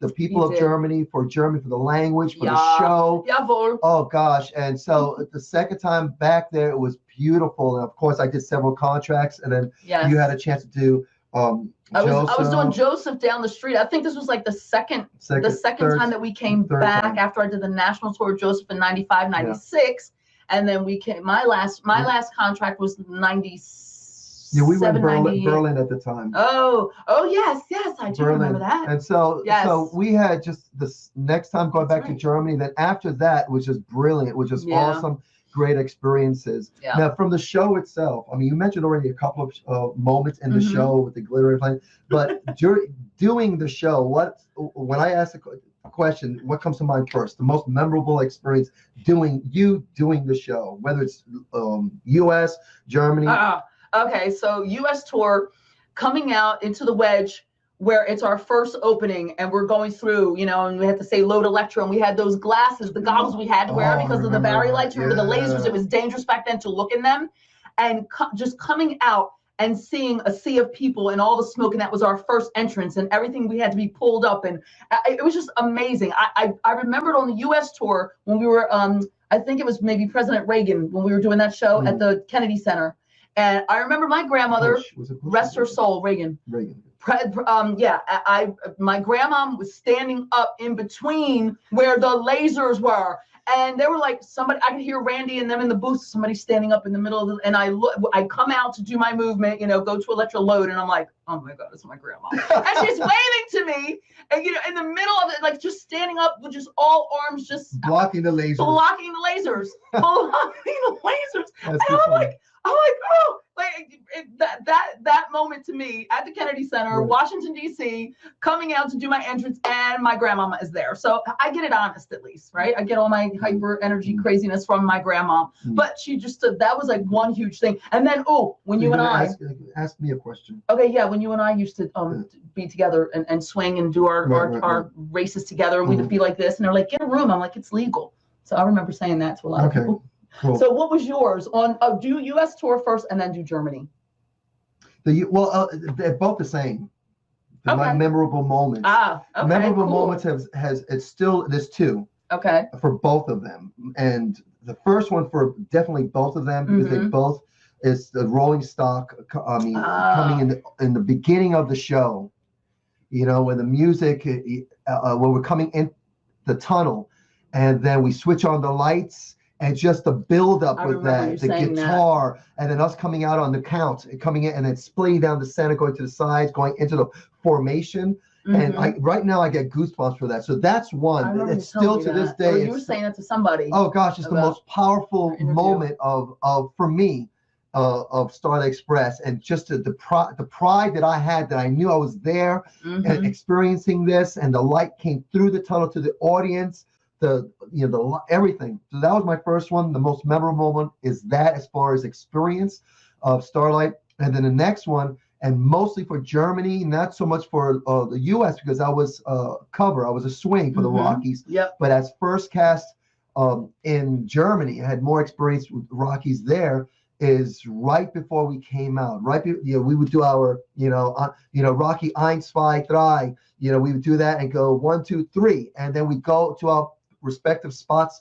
the people of Germany, for the language, for the show. Jawohl. Oh gosh! And so the second time back there, it was beautiful. And of course, I did several contracts, and then you had a chance to do. I was doing Joseph down the street. I think this was like the second time that we came back after I did the national tour of Joseph in 95, 96, and then we came. My last contract was 96. Yeah, we were in Berlin at the time. Oh, yes, I do remember that. And so we had just this next time going back to Germany. Then after that was just brilliant, it was just awesome, great experiences. Yeah. Now from the show itself, I mean, you mentioned already a couple of moments in the show with the glitter and everything, but doing the show, when I ask a question, what comes to mind first? The most memorable experience doing the show, whether it's U.S., Germany. Okay, so U.S. tour, coming out into the wedge where it's our first opening, and we're going through, and we had to say load Electra, and we had those glasses, the goggles we had to wear because of the Barry lights. Remember the lasers? It was dangerous back then to look in them. And just coming out and seeing a sea of people and all the smoke, and that was our first entrance, and everything we had to be pulled up, and it was just amazing. I remembered on the U.S. tour when we were, I think it was maybe President Reagan when we were doing that show at the Kennedy Center, and I remember my grandmother, rest her soul, Reagan. My grandma was standing up in between where the lasers were. And they were like, somebody, I could hear Randy and them in the booth, somebody standing up in the middle of the, and I come out to do my movement, go to electro load, and I'm like, oh my God, it's my grandma. And she's waving to me, and in the middle of it, like just standing up with just all arms, just blocking the lasers. Blocking the lasers. And I'm like, oh, like that moment to me at the Kennedy Center, right. Washington, D.C., coming out to do my entrance, and my grandmama is there. So I get it honest, at least, right? I get all my hyper energy craziness from my grandma. But she just, that was like one huge thing. And then, when you and I. Ask me a question. Okay, yeah, when you and I used to be together and swing and do our races together, and we'd be like this, and they're like, get a room. I'm like, it's legal. So I remember saying that to a lot of people. Cool. So what was yours on do U.S. tour first and then do Germany? They're both the same. My memorable moments. Okay, memorable moments there's two. Okay. For both of them, and the first one for definitely both of them because they both is the rolling stock. Coming in the beginning of the show, when the music when we're coming in the tunnel, and then we switch on the lights. And just the build up with that, the guitar, and then us coming out on the count, coming in and then splitting down the center, going to the sides, going into the formation. And right now I get goosebumps for that. So that's one. It's still to this day. You were saying that to somebody. Oh gosh, it's the most powerful moment of for me of Starlight Express, and just the pride that I had that I knew I was there and experiencing this, and the light came through the tunnel to the audience. The everything. So that was my first one. The most memorable moment is that, as far as experience of Starlight. And then the next one, and mostly for Germany, not so much for the U.S. because I was cover. I was a swing for the Rockies. Yep. But as first cast in Germany, I had more experience with Rockies there. Is right before we came out. We would do our Rocky 1, 2, 3. We would do that and go 1, 2, 3, and then we go to our respective spots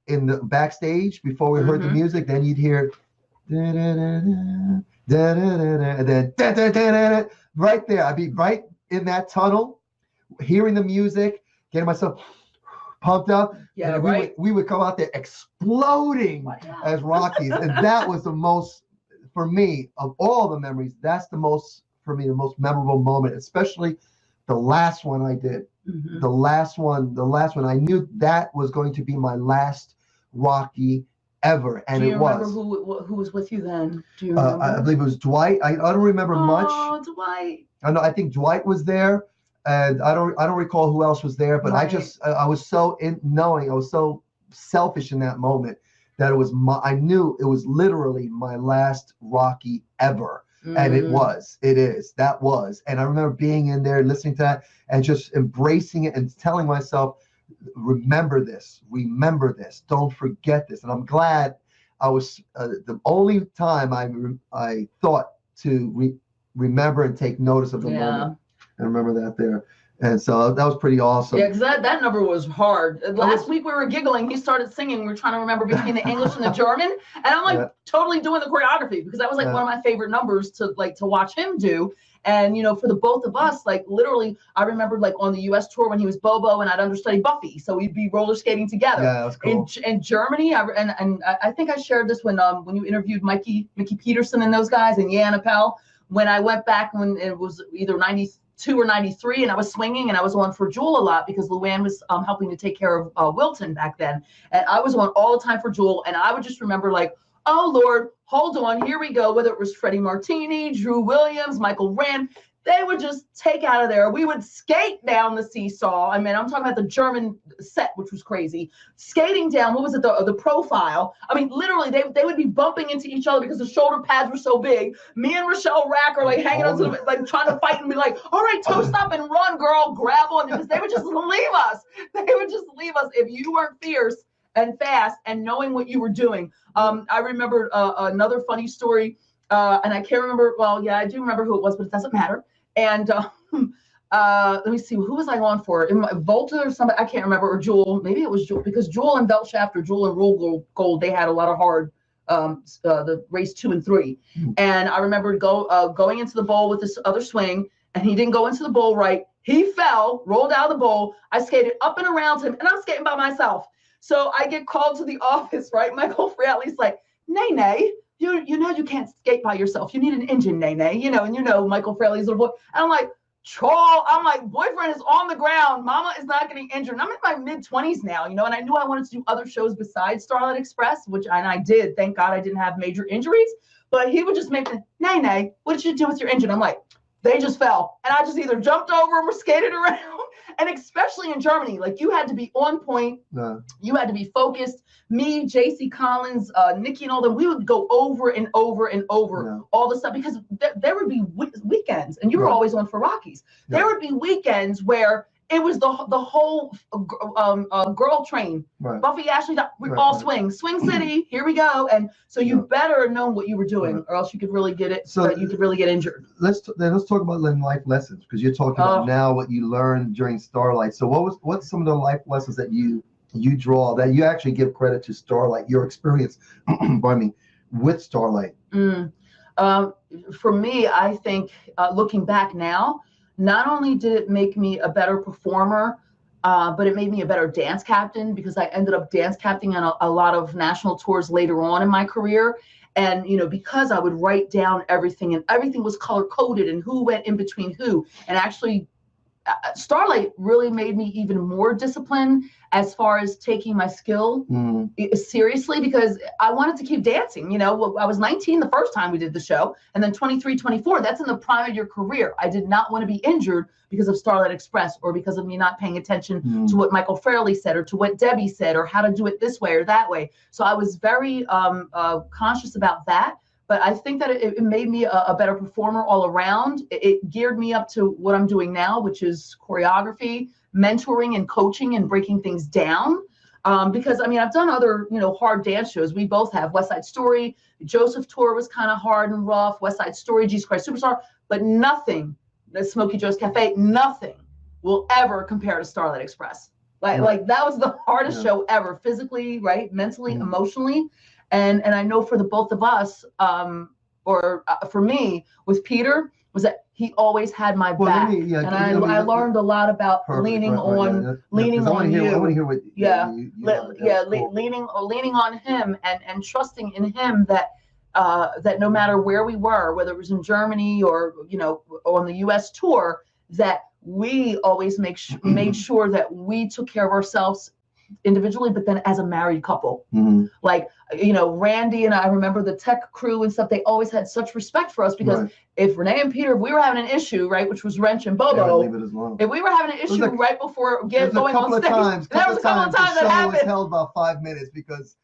in the backstage before we heard the music. Then you'd hear and then right there. I'd be right in that tunnel, hearing the music, getting myself pumped up. Yeah, and we would come out there exploding as Rockies, and that was the most, for me, of all the memories. That's the most, for me, the most memorable moment, especially the last one I did. The last one. I knew that was going to be my last Rocky ever, and it was. Do you remember who was with you then? Do you remember? I believe it was Dwight. I don't remember much. Oh, Dwight. I think Dwight was there, and I don't recall who else was there. But I was so I was so selfish in that moment that I knew it was literally my last Rocky ever. And it is. And I remember being in there, listening to that, and just embracing it and telling myself, remember this, don't forget this. And I'm glad I was the only time I thought to remember and take notice of the moment. And remember that there. And so that was pretty awesome. Yeah, because that number was hard. Last week we were giggling. He started singing. We were trying to remember between the English and the German. And I'm like totally doing the choreography because that was like one of my favorite numbers to watch him do. And, for the both of us, like literally, I remembered like on the U.S. tour when he was Bobo and I'd understudy Buffy. So we'd be roller skating together. Yeah, that was cool. In Germany, I think I shared this when you interviewed Mickey Peterson and those guys and Jan Appel. When I went back when it was either 92 or 93, and I was swinging, and I was on for Jewel a lot because Luann was helping to take care of Wilton back then, and I was on all the time for Jewel, and I would just remember like, oh Lord, hold on, here we go. Whether it was Freddie Martini, Drew Williams, Michael Rand, they would just take out of there. We would skate down the seesaw. I mean, I'm talking about the German set, which was crazy. Skating down, what was it, the profile? I mean, literally, they would be bumping into each other because the shoulder pads were so big. Me and Rochelle Rack are like hanging on to the, like trying to fight and be like, all right, toast up and run, girl, grab on. Because they would just leave us. They would just leave us if you weren't fierce and fast and knowing what you were doing. I remember another funny story. and I can't remember. Well, yeah, I do remember who it was, but it doesn't matter. And let me see, who was I on for? Volta or somebody, I can't remember, or Jewel. Maybe it was Jewel, because Jewel and Belt or Jewel and Rule Gold, they had a lot of hard, the race 2 and 3. And I remember going into the bowl with this other swing, and he didn't go into the bowl right. He fell, rolled out of the bowl. I skated up and around him, and I'm skating by myself. So I get called to the office, right? Michael Fraley's like, Nene, you know you can't skate by yourself. You need an engine, Nene. You know, and Michael Fraley's little boy. And I'm like, troll. I'm like, boyfriend is on the ground. Mama is not getting injured. And I'm in my mid-20s now, and I knew I wanted to do other shows besides Starlight Express, and I did. Thank God I didn't have major injuries. But he would just make me, Nene, what did you do with your engine? I'm like, they just fell. And I just either jumped over them or skated around. And especially in Germany, like, you had to be on point. No. You had to be focused. Me, JC Collins, Nikki, and all them, we would go over and over and over all the stuff, because there would be weekends, and you were always on for Rockies. There would be weekends where it was the whole girl train. Right. Buffy, Ashley, we all swing City. Here we go. And so you better have known what you were doing, or else you could really get it. So you could really get injured. Let's talk about life lessons, because you're talking about now what you learned during Starlight. So what's some of the life lessons that you draw, that you actually give credit to Starlight, your experience, pardon me, with Starlight? For me, I think looking back now, not only did it make me a better performer, but it made me a better dance captain, because I ended up dance captaining on a lot of national tours later on in my career. And, because I would write down everything, and everything was color coded, and who went in between who. And actually, Starlight really made me even more disciplined as far as taking my skill seriously, because I wanted to keep dancing. I was 19 the first time we did the show, and then 23, 24, that's in the prime of your career. I did not want to be injured because of Starlight Express, or because of me not paying attention to what Michael Fraley said, or to what Debbie said, or how to do it this way or that way. So I was very conscious about that. But I think that it made me a better performer all around. It geared me up to what I'm doing now, which is choreography, mentoring, and coaching, and breaking things down. Because, I've done other, hard dance shows. We both have. West Side Story, Joseph Tour was kind of hard and rough. West Side Story, Jesus Christ Superstar. But nothing, the Smokey Joe's Cafe, nothing will ever compare to Starlight Express. Like that was the hardest show ever, physically, right, mentally, emotionally. And I know for the both of us, or for me with Peter, was that he always had my back. And I learned a lot about leaning on you. I want to hear what leaning on him, and trusting in him that that no matter where we were, whether it was in Germany or on the US tour, that we always made sure that we took care of ourselves individually, but then as a married couple. Like, Randy and I remember the tech crew and stuff, they always had such respect for us, because if Renee and Peter, if we were having an issue, right, which was Wrench and Bobo, if we were having an issue right before going on stage, there was a couple of times that happened. The show was held about 5 minutes, because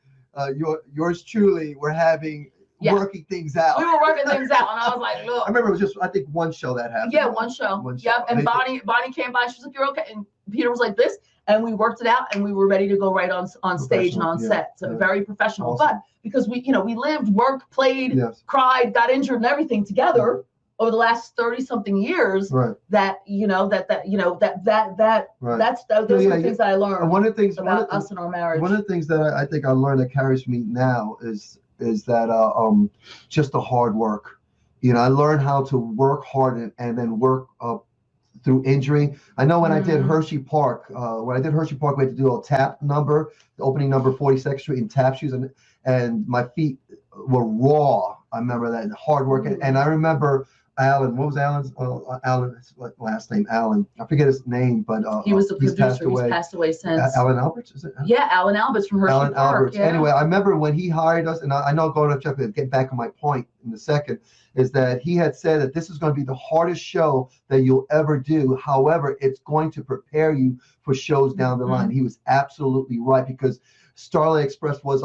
yours truly were having working things out. We were working things out, and I was like, look. I remember it was just, I think, one show that happened. Yeah, one show. Yeah, and Bonnie came by, she was like, you're okay. And Peter was like this, and we worked it out, and we were ready to go right on stage and on set. So very professional. Awesome. But because we lived, worked, played, cried, got injured, and everything together over the last 30-something years, those are the things that I learned. One of the things about us and our marriage. One of the things that I think I learned that carries me now is that just the hard work. I learned how to work hard and then work through injury. I know when I did Hershey Park, we had to do a tap number, the opening number, 42nd Street, in tap shoes, and my feet were raw. I remember that, hard work. And I remember Alan. What was Alan's last name? Alan. I forget his name, but he was the producer. He's passed away since. Alan Alberts, is it? Yeah, Alan Alberts from Hershey Park. Alberts. Yeah. Anyway, I remember when he hired us, and I know going to get back on my point in a second, is that he had said that this is going to be the hardest show that you'll ever do. However, it's going to prepare you for shows down the line. He was absolutely right, because Starlight Express was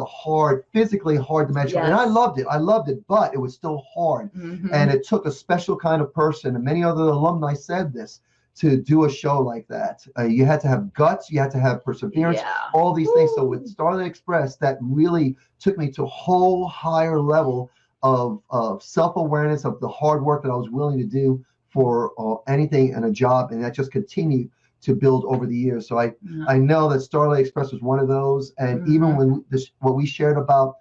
physically hard dimension. And I loved it, but it was still hard. And it took a special kind of person, and many other alumni said this, to do a show like that. You had to have guts, you had to have perseverance, all these things. So with Starlight Express, that really took me to a whole higher level of self-awareness of the hard work that I was willing to do for anything and a job, and that just continued to build over the years. So I know that Starlight Express was one of those, and even when what we shared about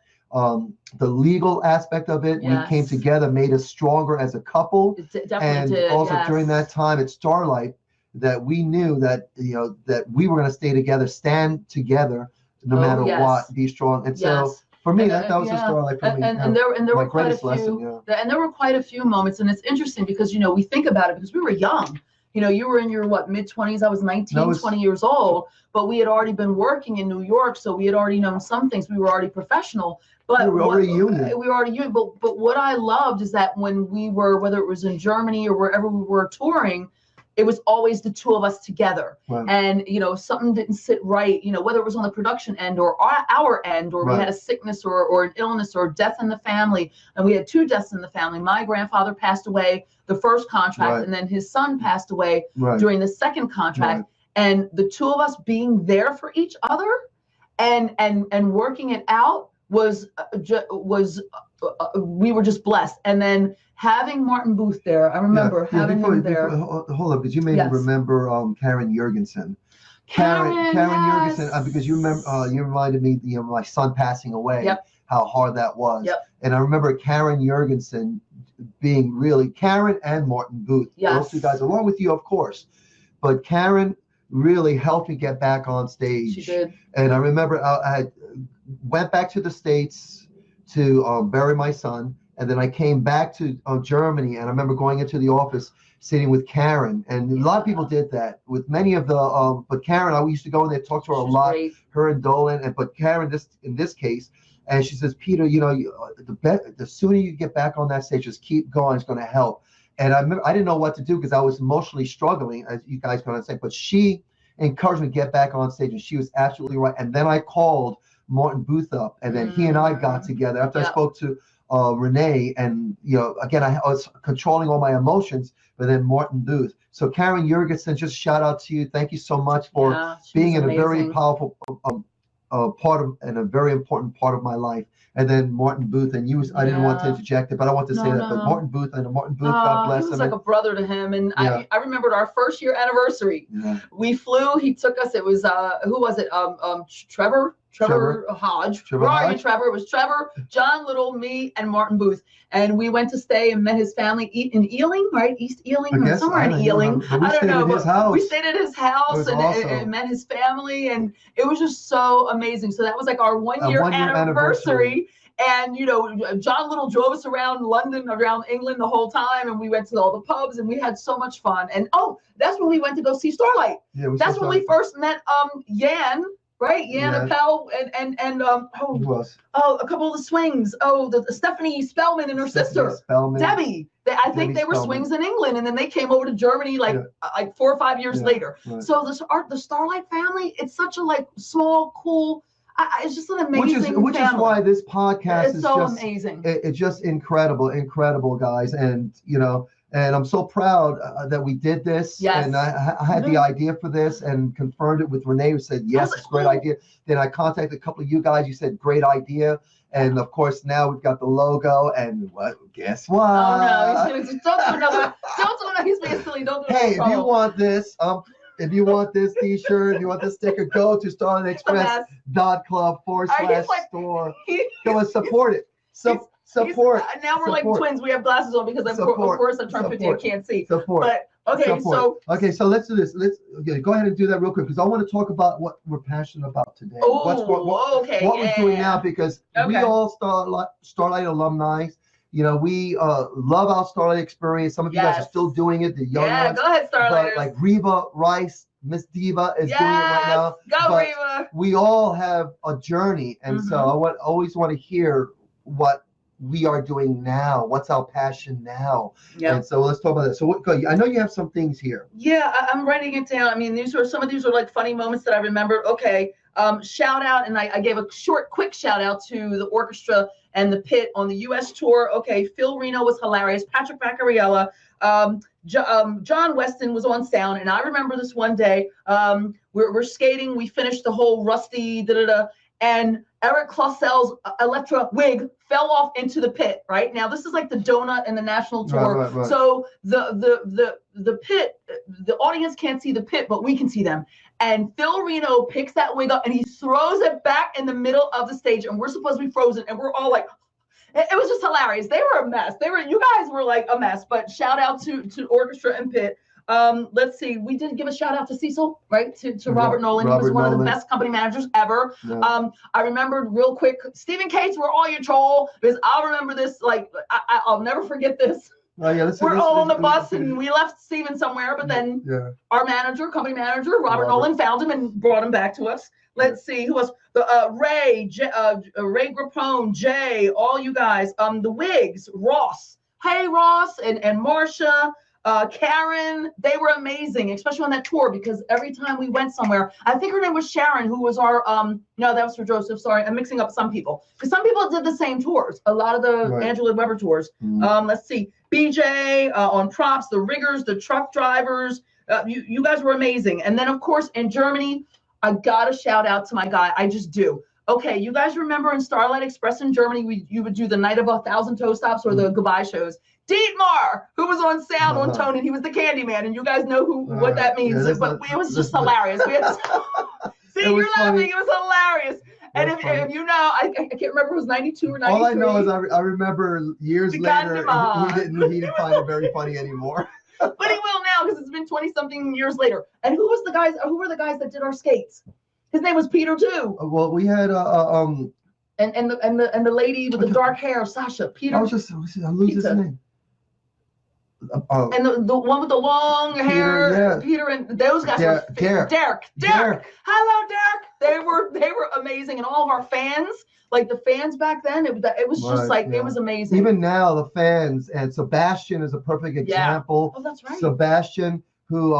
the legal aspect of it, we came together, made us stronger as a couple. It definitely and also during that time at Starlight, that we knew that that we were going to stay together, stand together, no matter what, be strong. And so for me, that was a Starlight for me. And there were quite a few, and there were quite a few moments. And it's interesting because we think about it because we were young. You were in your mid-20s. I was 19, 20 years old, but we had already been working in New York, so we had already known some things. We were already professional. But we were already union. We were already union. But what I loved is that when we were, whether it was in Germany or wherever we were touring, it was always the two of us together. Right. And, something didn't sit right, whether it was on the production end or our end, or we had a sickness or an illness or death in the family. And we had 2 deaths in the family. My grandfather passed away the first contract, and then his son passed away during the second contract. And the two of us being there for each other and working it out was we were just blessed. And then having Martin Booth there, I remember having him there. Hold up, because you made me remember Karen Jurgensen. Karen Jurgensen, because you remember, you reminded me my son passing away, how hard that was. And I remember Karen Jurgensen being really, Karen and Martin Booth, those 2 guys, along with you, of course. But Karen really helped me get back on stage. She did. And I remember I went back to the States to bury my son. And then I came back to Germany, and I remember going into the office, sitting with Karen. And a lot of people did that with many of the, but Karen, I used to go in there, talk to her a lot, her and Dolan. But Karen, in this case, and she says, Peter, the sooner you get back on that stage, just keep going, it's going to help. And I remember I didn't know what to do because I was emotionally struggling, as you guys going to say, but she encouraged me to get back on stage, and she was absolutely right. And then I called Martin Booth up, and then he and I got together after I spoke to Renee, and again, I was controlling all my emotions, but then Martin Booth. So Karen Jurgensen, just shout out to you. Thank you so much for being in a very powerful part of, and a very important part of my life. And then Martin Booth, and you, I didn't want to interject it, but I want to say that. But Martin Booth, God bless him. He was like a brother to him. And I remembered our first year anniversary. We flew. He took us. It was who was it? Trevor Hodge. Roddy Trevor. It was Trevor, John Little, me, and Martin Booth. And we went to stay and met his family in Ealing, right? East Ealing, or somewhere in Ealing. I don't know. But we stayed at his house and met his family, and it was just so amazing. So that was like our one-year anniversary. And John Little drove us around London, around England the whole time, and we went to all the pubs, and we had so much fun. And that's when we went to go see Starlight. That's when we first met Yan. Right, Yan Appel and who else? A couple of the swings. The Stephanie Spellman and her sister Debbie. I think they were swings in England, and then they came over to Germany like 4 or 5 years later. Right. So the Starlight family, it's such a small, cool. It's just an amazing which is why this podcast is so just amazing. It's just incredible, guys, and and I'm so proud that we did this. Yes. And I had the idea for this and confirmed it with Renee, who said, yes, it's a great idea. Then I contacted a couple of you guys. You said, great idea. And of course, now we've got the logo. And guess what? Oh, no. Don't do another. He's being silly. Don't do another. Hey, if you want this, if you want this t-shirt, if you want this sticker, go to starlightexpress.club/store. Go and support it. Support. Now we're like twins. We have glasses on because of course I'm trying 50. I can't see. Support. But so let's do this. Go ahead and do that real quick, because I want to talk about what we're passionate about today. What we're doing now, because we all Starlight alumni. We love our Starlight experience. Some of you guys are still doing it. The young ones. Go ahead, Starlighters. Like Reva Rice, Miss Diva is doing it right now. Go Reva. We all have a journey, and so I always want to hear what we are doing now. What's our passion now? And so let's talk about that. So I know you have some things here. Yeah, I'm writing it down. I mean, some of these are like funny moments that I remembered. Okay. Shout out, and I gave a quick shout out to the orchestra and the pit on the U.S. tour. Okay, Phil Reno was hilarious. Patrick Vaccarella, John Weston was on sound, and I remember this one day. We're skating. We finished the whole Rusty and Eric Clausel's Electra wig fell off into the pit. Right now, this is like the donut and the national tour. Right. So the pit, the audience can't see the pit, but we can see them. And Phil Reno picks that wig up and he throws it back in the middle of the stage, and we're supposed to be frozen, and we're all like, it was just hilarious. They were a mess. You guys were like a mess. But shout out to orchestra and pit. Let's see. We did give a shout out to Cecil, right? To Robert Nolan. He was one of the best company managers ever. Yeah. I remembered real quick, Stephen Cates, we're all your troll, because I'll remember this. Like I'll never forget this. We're all on the bus and we left Stephen somewhere, but then our company manager, Robert Nolan, found him and brought him back to us. Let's see who else. Ray Grappone, Jay, all you guys. The Wigs, Ross. Hey Ross and Marcia. Karen, they were amazing, especially on that tour, because every time we went somewhere, I think her name was Sharon, who was our, no, that was for Joseph, sorry, I'm mixing up some people, because some people did the same tours, a lot of the Angela Weber tours. Let's see, BJ on props, the riggers, the truck drivers, you guys were amazing. And then, of course, in Germany, I got to shout out to my guy, I just do. Okay, you guys remember in Starlight Express in Germany, you would do the Night of 1,000 Toe Stops or the goodbye shows. Dietmar, who was on sound on tone, and he was the candy man, and you guys know what that means. But it was just hilarious. See, you're laughing. It was hilarious. And if you know, I can't remember if it was 92 or 93. All I know is I remember years later, he didn't find it very funny anymore. But he will now, because it's been 20-something years later. And who were the guys that did our skates? His name was Peter too. Well, we had and the lady with the dark hair, Sasha. Peter. I lose his name. And the one with the long hair, Peter, and those guys were Derek. Hello, Derek. They were amazing, and all of our fans, like the fans back then, it was just like it was amazing. Even now, the fans, and Sebastian is a perfect example. Oh, that's right. Sebastian, who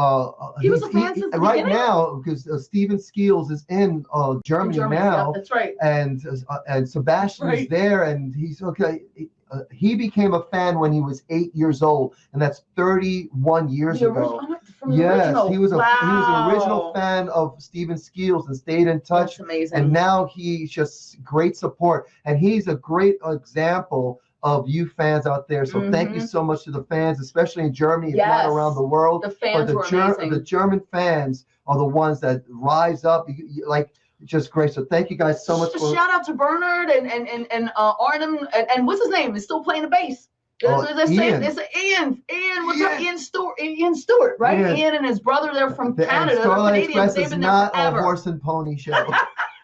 he was a fan since the right beginning. Now, because Steven Skeels is in Germany now. Yeah, that's right. And Sebastian is there, and he's okay. He became a fan when he was 8 years old, and that's 31 years ago. Yes, he was an original fan of Steven Skeels and stayed in touch. That's amazing. And now he's just great support, and he's a great example of you fans out there. So thank you so much to the fans, especially in Germany, if not around the world. The fans were amazing. The German fans are the ones that rise up. Just great. So thank you guys so much. Shout out to Bernard and Arnhem and what's his name? Is still playing the bass. Ian. It's Ian. What's up? Ian Stewart, right? Ian. Ian and his brother, they're from Canada. Starlight Canadians. Express is not a horse and pony show.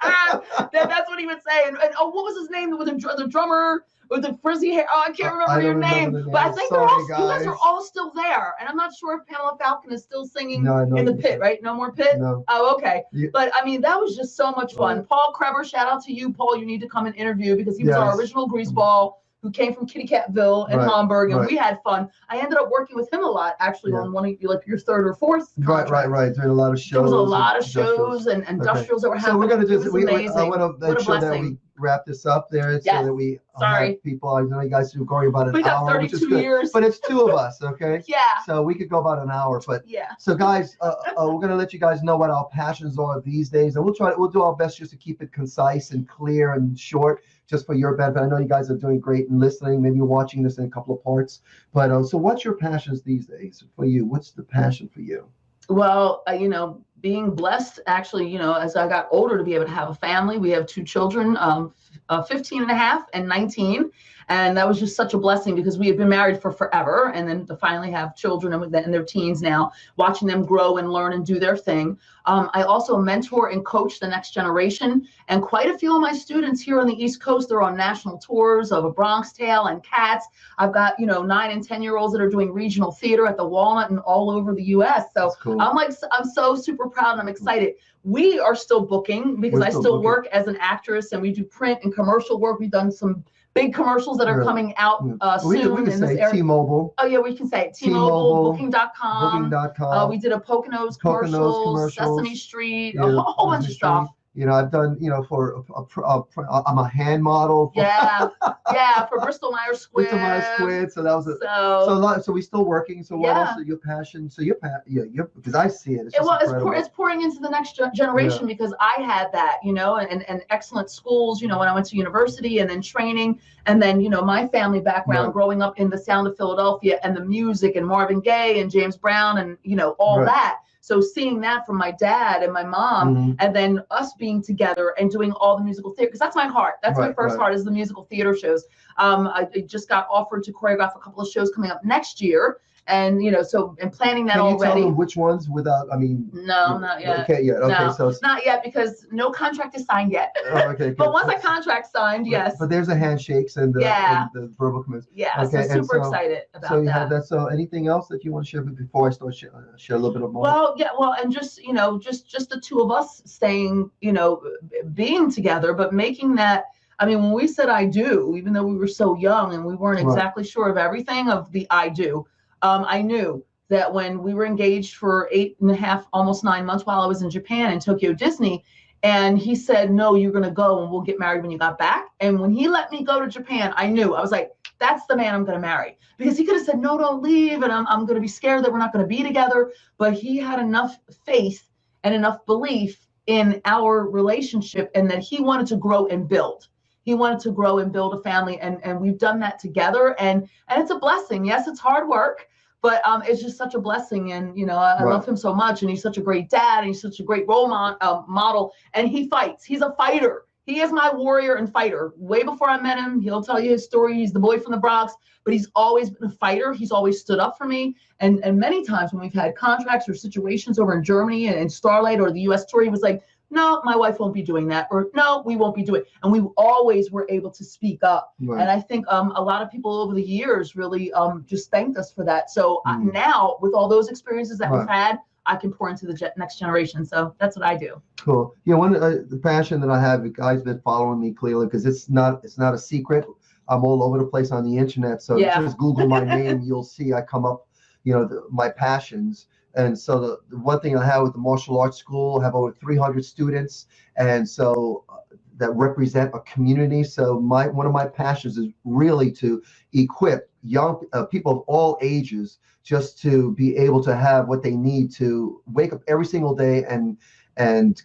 That's what he would say. And what was his name? With the drummer with the frizzy hair. Oh, I can't remember your name. But I think you guys are all still there. And I'm not sure if Pamela Falcon is still singing in the pit, right? No more pit? No. Oh, okay. Yeah. But I mean, that was just so much fun. Right. Paul Kreber, shout out to you, Paul. You need to come and interview, because he was our original greaseball who came from Kitty Catville in Hamburg, and we had fun. I ended up working with him a lot, actually, on one of your third or fourth contract. Right. Doing a lot of shows. There was a lot of shows and industrials that were happening. So we're going to just, I want to make sure that we wrap this up there so that we have people. I know you guys are going about an hour. We got 32 years. But it's two of us, okay? Yeah. So we could go about an hour. But so guys, we're going to let you guys know what our passions are these days. And we'll do our best just to keep it concise and clear and short, just for your benefit. I know you guys are doing great and listening. Maybe you're watching this in a couple of parts. But so what's your passions these days for you? What's the passion for you? Well, being blessed, actually, as I got older, to be able to have a family. We have two children, 15 and a half and 19. And that was just such a blessing, because we had been married for forever. And then to finally have children in their teens now, watching them grow and learn and do their thing. I also mentor and coach the next generation. And quite a few of my students here on the East Coast, they're on national tours of A Bronx Tale and Cats. I've got, 9 and 10-year-olds that are doing regional theater at the Walnut and all over the U.S. So cool. I'm so super proud, and I'm excited. We are still booking, because I still work as an actress, and we do print and commercial work. We've done some big commercials that are coming out soon. We can in say this area. T-Mobile. Oh, yeah, we can say it. T-Mobile, Booking.com. We did a Poconos commercial, Sesame Street, a whole bunch of stuff. You know, I've done, you know, I'm a hand model. Yeah, for Bristol Myers Squibb. Bristol Myers Squibb. So that was so we're still working. So what else are your passion? So because I see it. It's pouring into the next generation because I had that, you know, and excellent schools, you know, when I went to university and then training, and then, you know, my family background growing up in the sound of Philadelphia and the music and Marvin Gaye and James Brown and, you know, all that. So seeing that from my dad and my mom, and then us being together and doing all the musical theater, because that's my heart. That's my first heart, is the musical theater shows. I just got offered to choreograph a couple of shows coming up next year. And, you know, so, and planning that already. Can you tell them which ones without, I mean? No, not yet. Okay, yeah. Okay, no, so not yet, because no contract is signed yet. Oh, okay. But once a contract's signed, yes. But there's a handshakes and the verbal commitments. Yeah, okay, so super excited about that. So you have that. So anything else that you want to share before I start share a little bit more? Well, and just, you know, just the two of us staying, you know, being together, but making that. I mean, when we said I do, even though we were so young and we weren't exactly sure of everything of the I do, I knew that when we were engaged for 8.5, almost 9 months while I was in Japan in Tokyo Disney, and he said, no, you're going to go and we'll get married when you got back. And when he let me go to Japan, I knew. I was like, that's the man I'm going to marry. Because he could have said, no, don't leave. And I'm going to be scared that we're not going to be together. But he had enough faith and enough belief in our relationship, and that he wanted to grow and build. He wanted to grow and build a family. And we've done that together. And it's a blessing. Yes, it's hard work. But it's just such a blessing, and, you know, I love him so much, and he's such a great dad, and he's such a great role model, and he fights. He's a fighter. He is my warrior and fighter. Way before I met him, he'll tell you his story. He's the boy from the Bronx, but he's always been a fighter. He's always stood up for me, and many times when we've had contracts or situations over in Germany and Starlight or the U.S. tour, he was like, no, my wife won't be doing that, or no, we won't be doing it. And we always were able to speak up. And I think a lot of people over the years really just thanked us for that. So now, with all those experiences that we've had, I can pour into the next generation. So that's what I do. Cool. Yeah, one the passion that I have, the guys been following me clearly, because it's not a secret. I'm all over the place on the internet. So just Google my name, you'll see I come up, you know, my passions. And so the one thing I have with the martial arts school, I have over 300 students, and so that represent a community. So one of my passions is really to equip young people of all ages just to be able to have what they need to wake up every single day and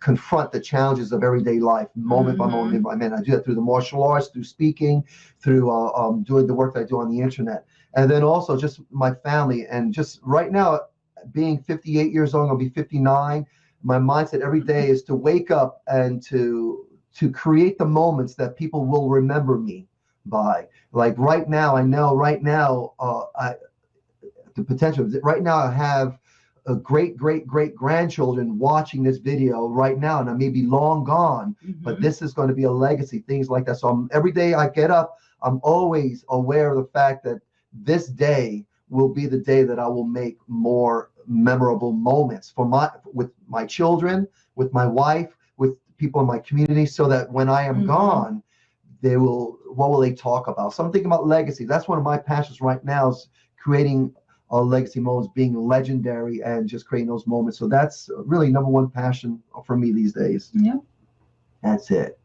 confront the challenges of everyday life, moment by moment by minute. I do that through the martial arts, through speaking, through doing the work that I do on the internet, and then also just my family. And just right now, being 58 years old, I'll be 59. My mindset every day is to wake up and to create the moments that people will remember me by. Like right now, I know right now, the potential. Right now, I have a great grandchildren watching this video right now, and I may be long gone, but this is going to be a legacy, things like that. So every day I get up, I'm always aware of the fact that this day will be the day that I will make more memorable moments with my children, with my wife, with people in my community, so that when I am gone, what will they talk about? So I'm thinking about legacy. That's one of my passions right now, is creating legacy moments, being legendary, and just creating those moments. So that's really number one passion for me these days. Yeah. That's it.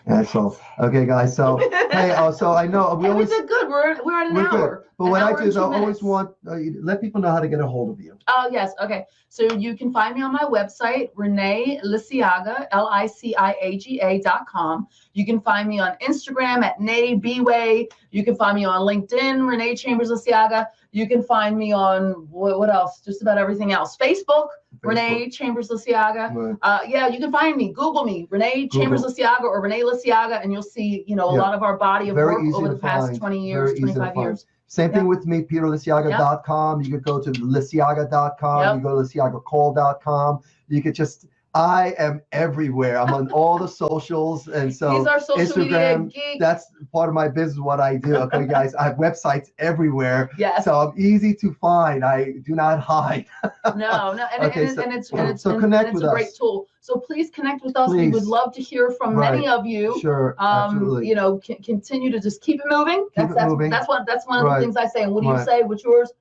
And so, okay, guys. So, hey, so I know we did good. We're at an hour. Good. But what I do is I always want let people know how to get a hold of you. Oh, yes. Okay. So you can find me on my website, Renee Liciaga, LICIAGA.com. You can find me on Instagram at Nay Bway. You can find me on LinkedIn, Renee Chambers-Liciaga. You can find me on what else? Just about everything else. Facebook. Renee Chambers-Liciaga. You can find me. Google me, Renee Chambers-Liciaga or Renee Liciaga, and you'll see, a lot of our body of work over the past 20 years, 25 years. Same thing with me, PeterLiciaga.com. You could go to Liciaga.com. You go to LiciagaCall.com. You could just, I am everywhere. I'm on all the socials. And so he's our social Instagram, media geek. That's part of my business, what I do. Okay, guys, I have websites everywhere. Yes. So I'm easy to find. I do not hide. No. And it's connect with us. It's a great tool. So please connect with us. Please. We would love to hear from many of you. Sure. Absolutely. Continue to just keep it moving. That's one of the things I say. And what do you say? What's yours?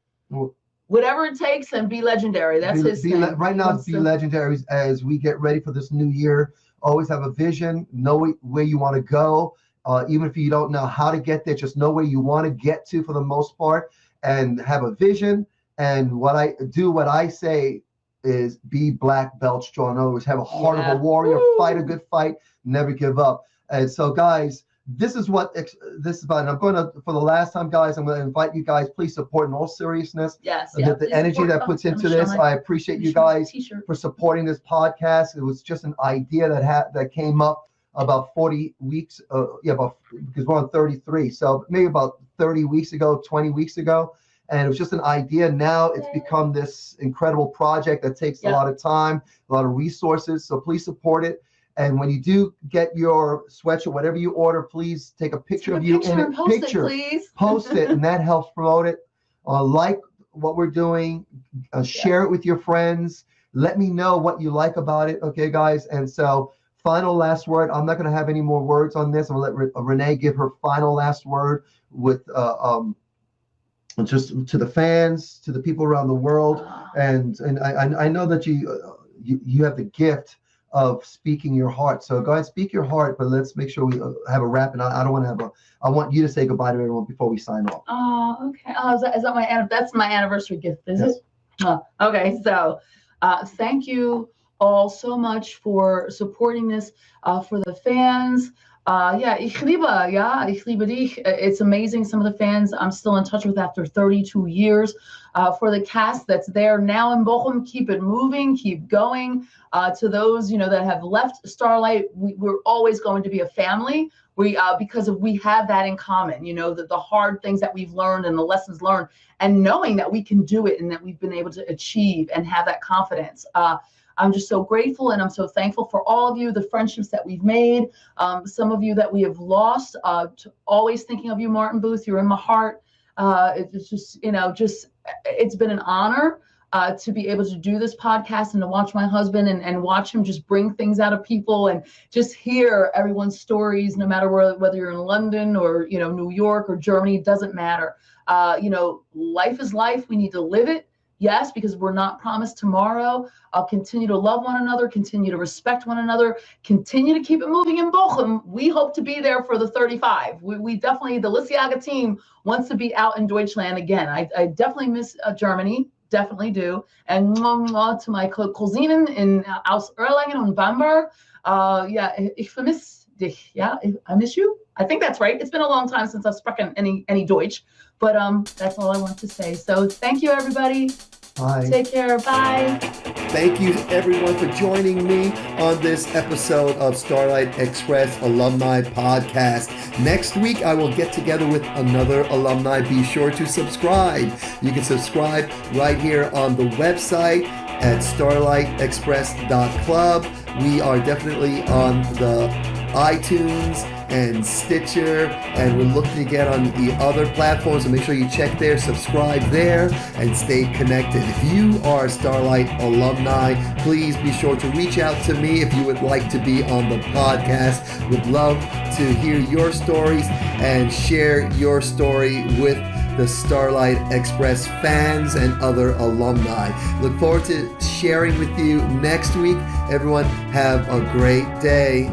Whatever it takes, and be legendary. That's his thing. Right now, be legendary as we get ready for this new year. Always have a vision, know where you want to go. Even if you don't know how to get there, just know where you want to get to for the most part, and have a vision. And what I say is be black belt strong. In other words, have a heart of a warrior, fight a good fight, never give up. And so, guys, this is what this is about. And I'm going to, for the last time, guys, I'm going to invite you guys, please support in all seriousness. Yes. The energy that puts into this. I appreciate you guys for supporting this podcast. It was just an idea that came up about 40 weeks, because we're on 33. So maybe about 30 weeks ago, 20 weeks ago. And it was just an idea. Now it's become this incredible project that takes a lot of time, a lot of resources. So please support it. And when you do get your sweatshirt, whatever you order, please take a picture of you in a picture. Please. Post it, and that helps promote it. Like what we're doing. Share it with your friends. Let me know what you like about it. Okay, guys. And so, last word. I'm not going to have any more words on this. I'm going to let Renee give her final last word with just to the fans, to the people around the world. And I know that you have the gift of speaking your heart. So go ahead, speak your heart, but let's make sure we have a wrap. And I don't want to I want you to say goodbye to everyone before we sign off. Oh, okay. Oh, is that that's my anniversary gift, is it? Okay. So thank you all so much for supporting this, for the fans. Ich liebe dich. It's amazing. Some of the fans I'm still in touch with after 32 years. For the cast that's there now in Bochum, keep it moving, keep going. To those, that have left Starlight, we're always going to be a family. Because we have that in common, the hard things that we've learned and the lessons learned, and knowing that we can do it and that we've been able to achieve and have that confidence. I'm just so grateful, and I'm so thankful for all of you, the friendships that we've made, some of you that we have lost, always thinking of you, Martin Booth, you're in my heart. It's just, it's been an honor to be able to do this podcast and to watch my husband and watch him just bring things out of people and just hear everyone's stories, no matter whether you're in London or, New York or Germany, it doesn't matter. Life is life. We need to live it. Yes, because we're not promised tomorrow. Continue to love one another, continue to respect one another, continue to keep it moving in Bochum. We hope to be there for the 35. We definitely, the Liciaga team wants to be out in Deutschland again. I definitely miss Germany, definitely do. And to my Cousinen in aus Erlangen und Bamberg. Ich vermisse dich. Yeah, I miss you. I think that's right. It's been a long time since I've spoken any Deutsch, but that's all I want to say. So thank you, everybody. Bye. Take care. Bye. Thank you, everyone, for joining me on this episode of Starlight Express Alumni Podcast. Next week, I will get together with another alumni. Be sure to subscribe. You can subscribe right here on the website at starlightexpress.club. We are definitely on the iTunes and Stitcher, and we're looking to get on the other platforms, so make sure you check there, subscribe there, and stay connected. If you are a Starlight alumni, please be sure to reach out to me if you would like to be on the podcast. Would love to hear your stories and share your story with the Starlight Express fans and other alumni. Look forward to sharing with you next week. Everyone, have a great day.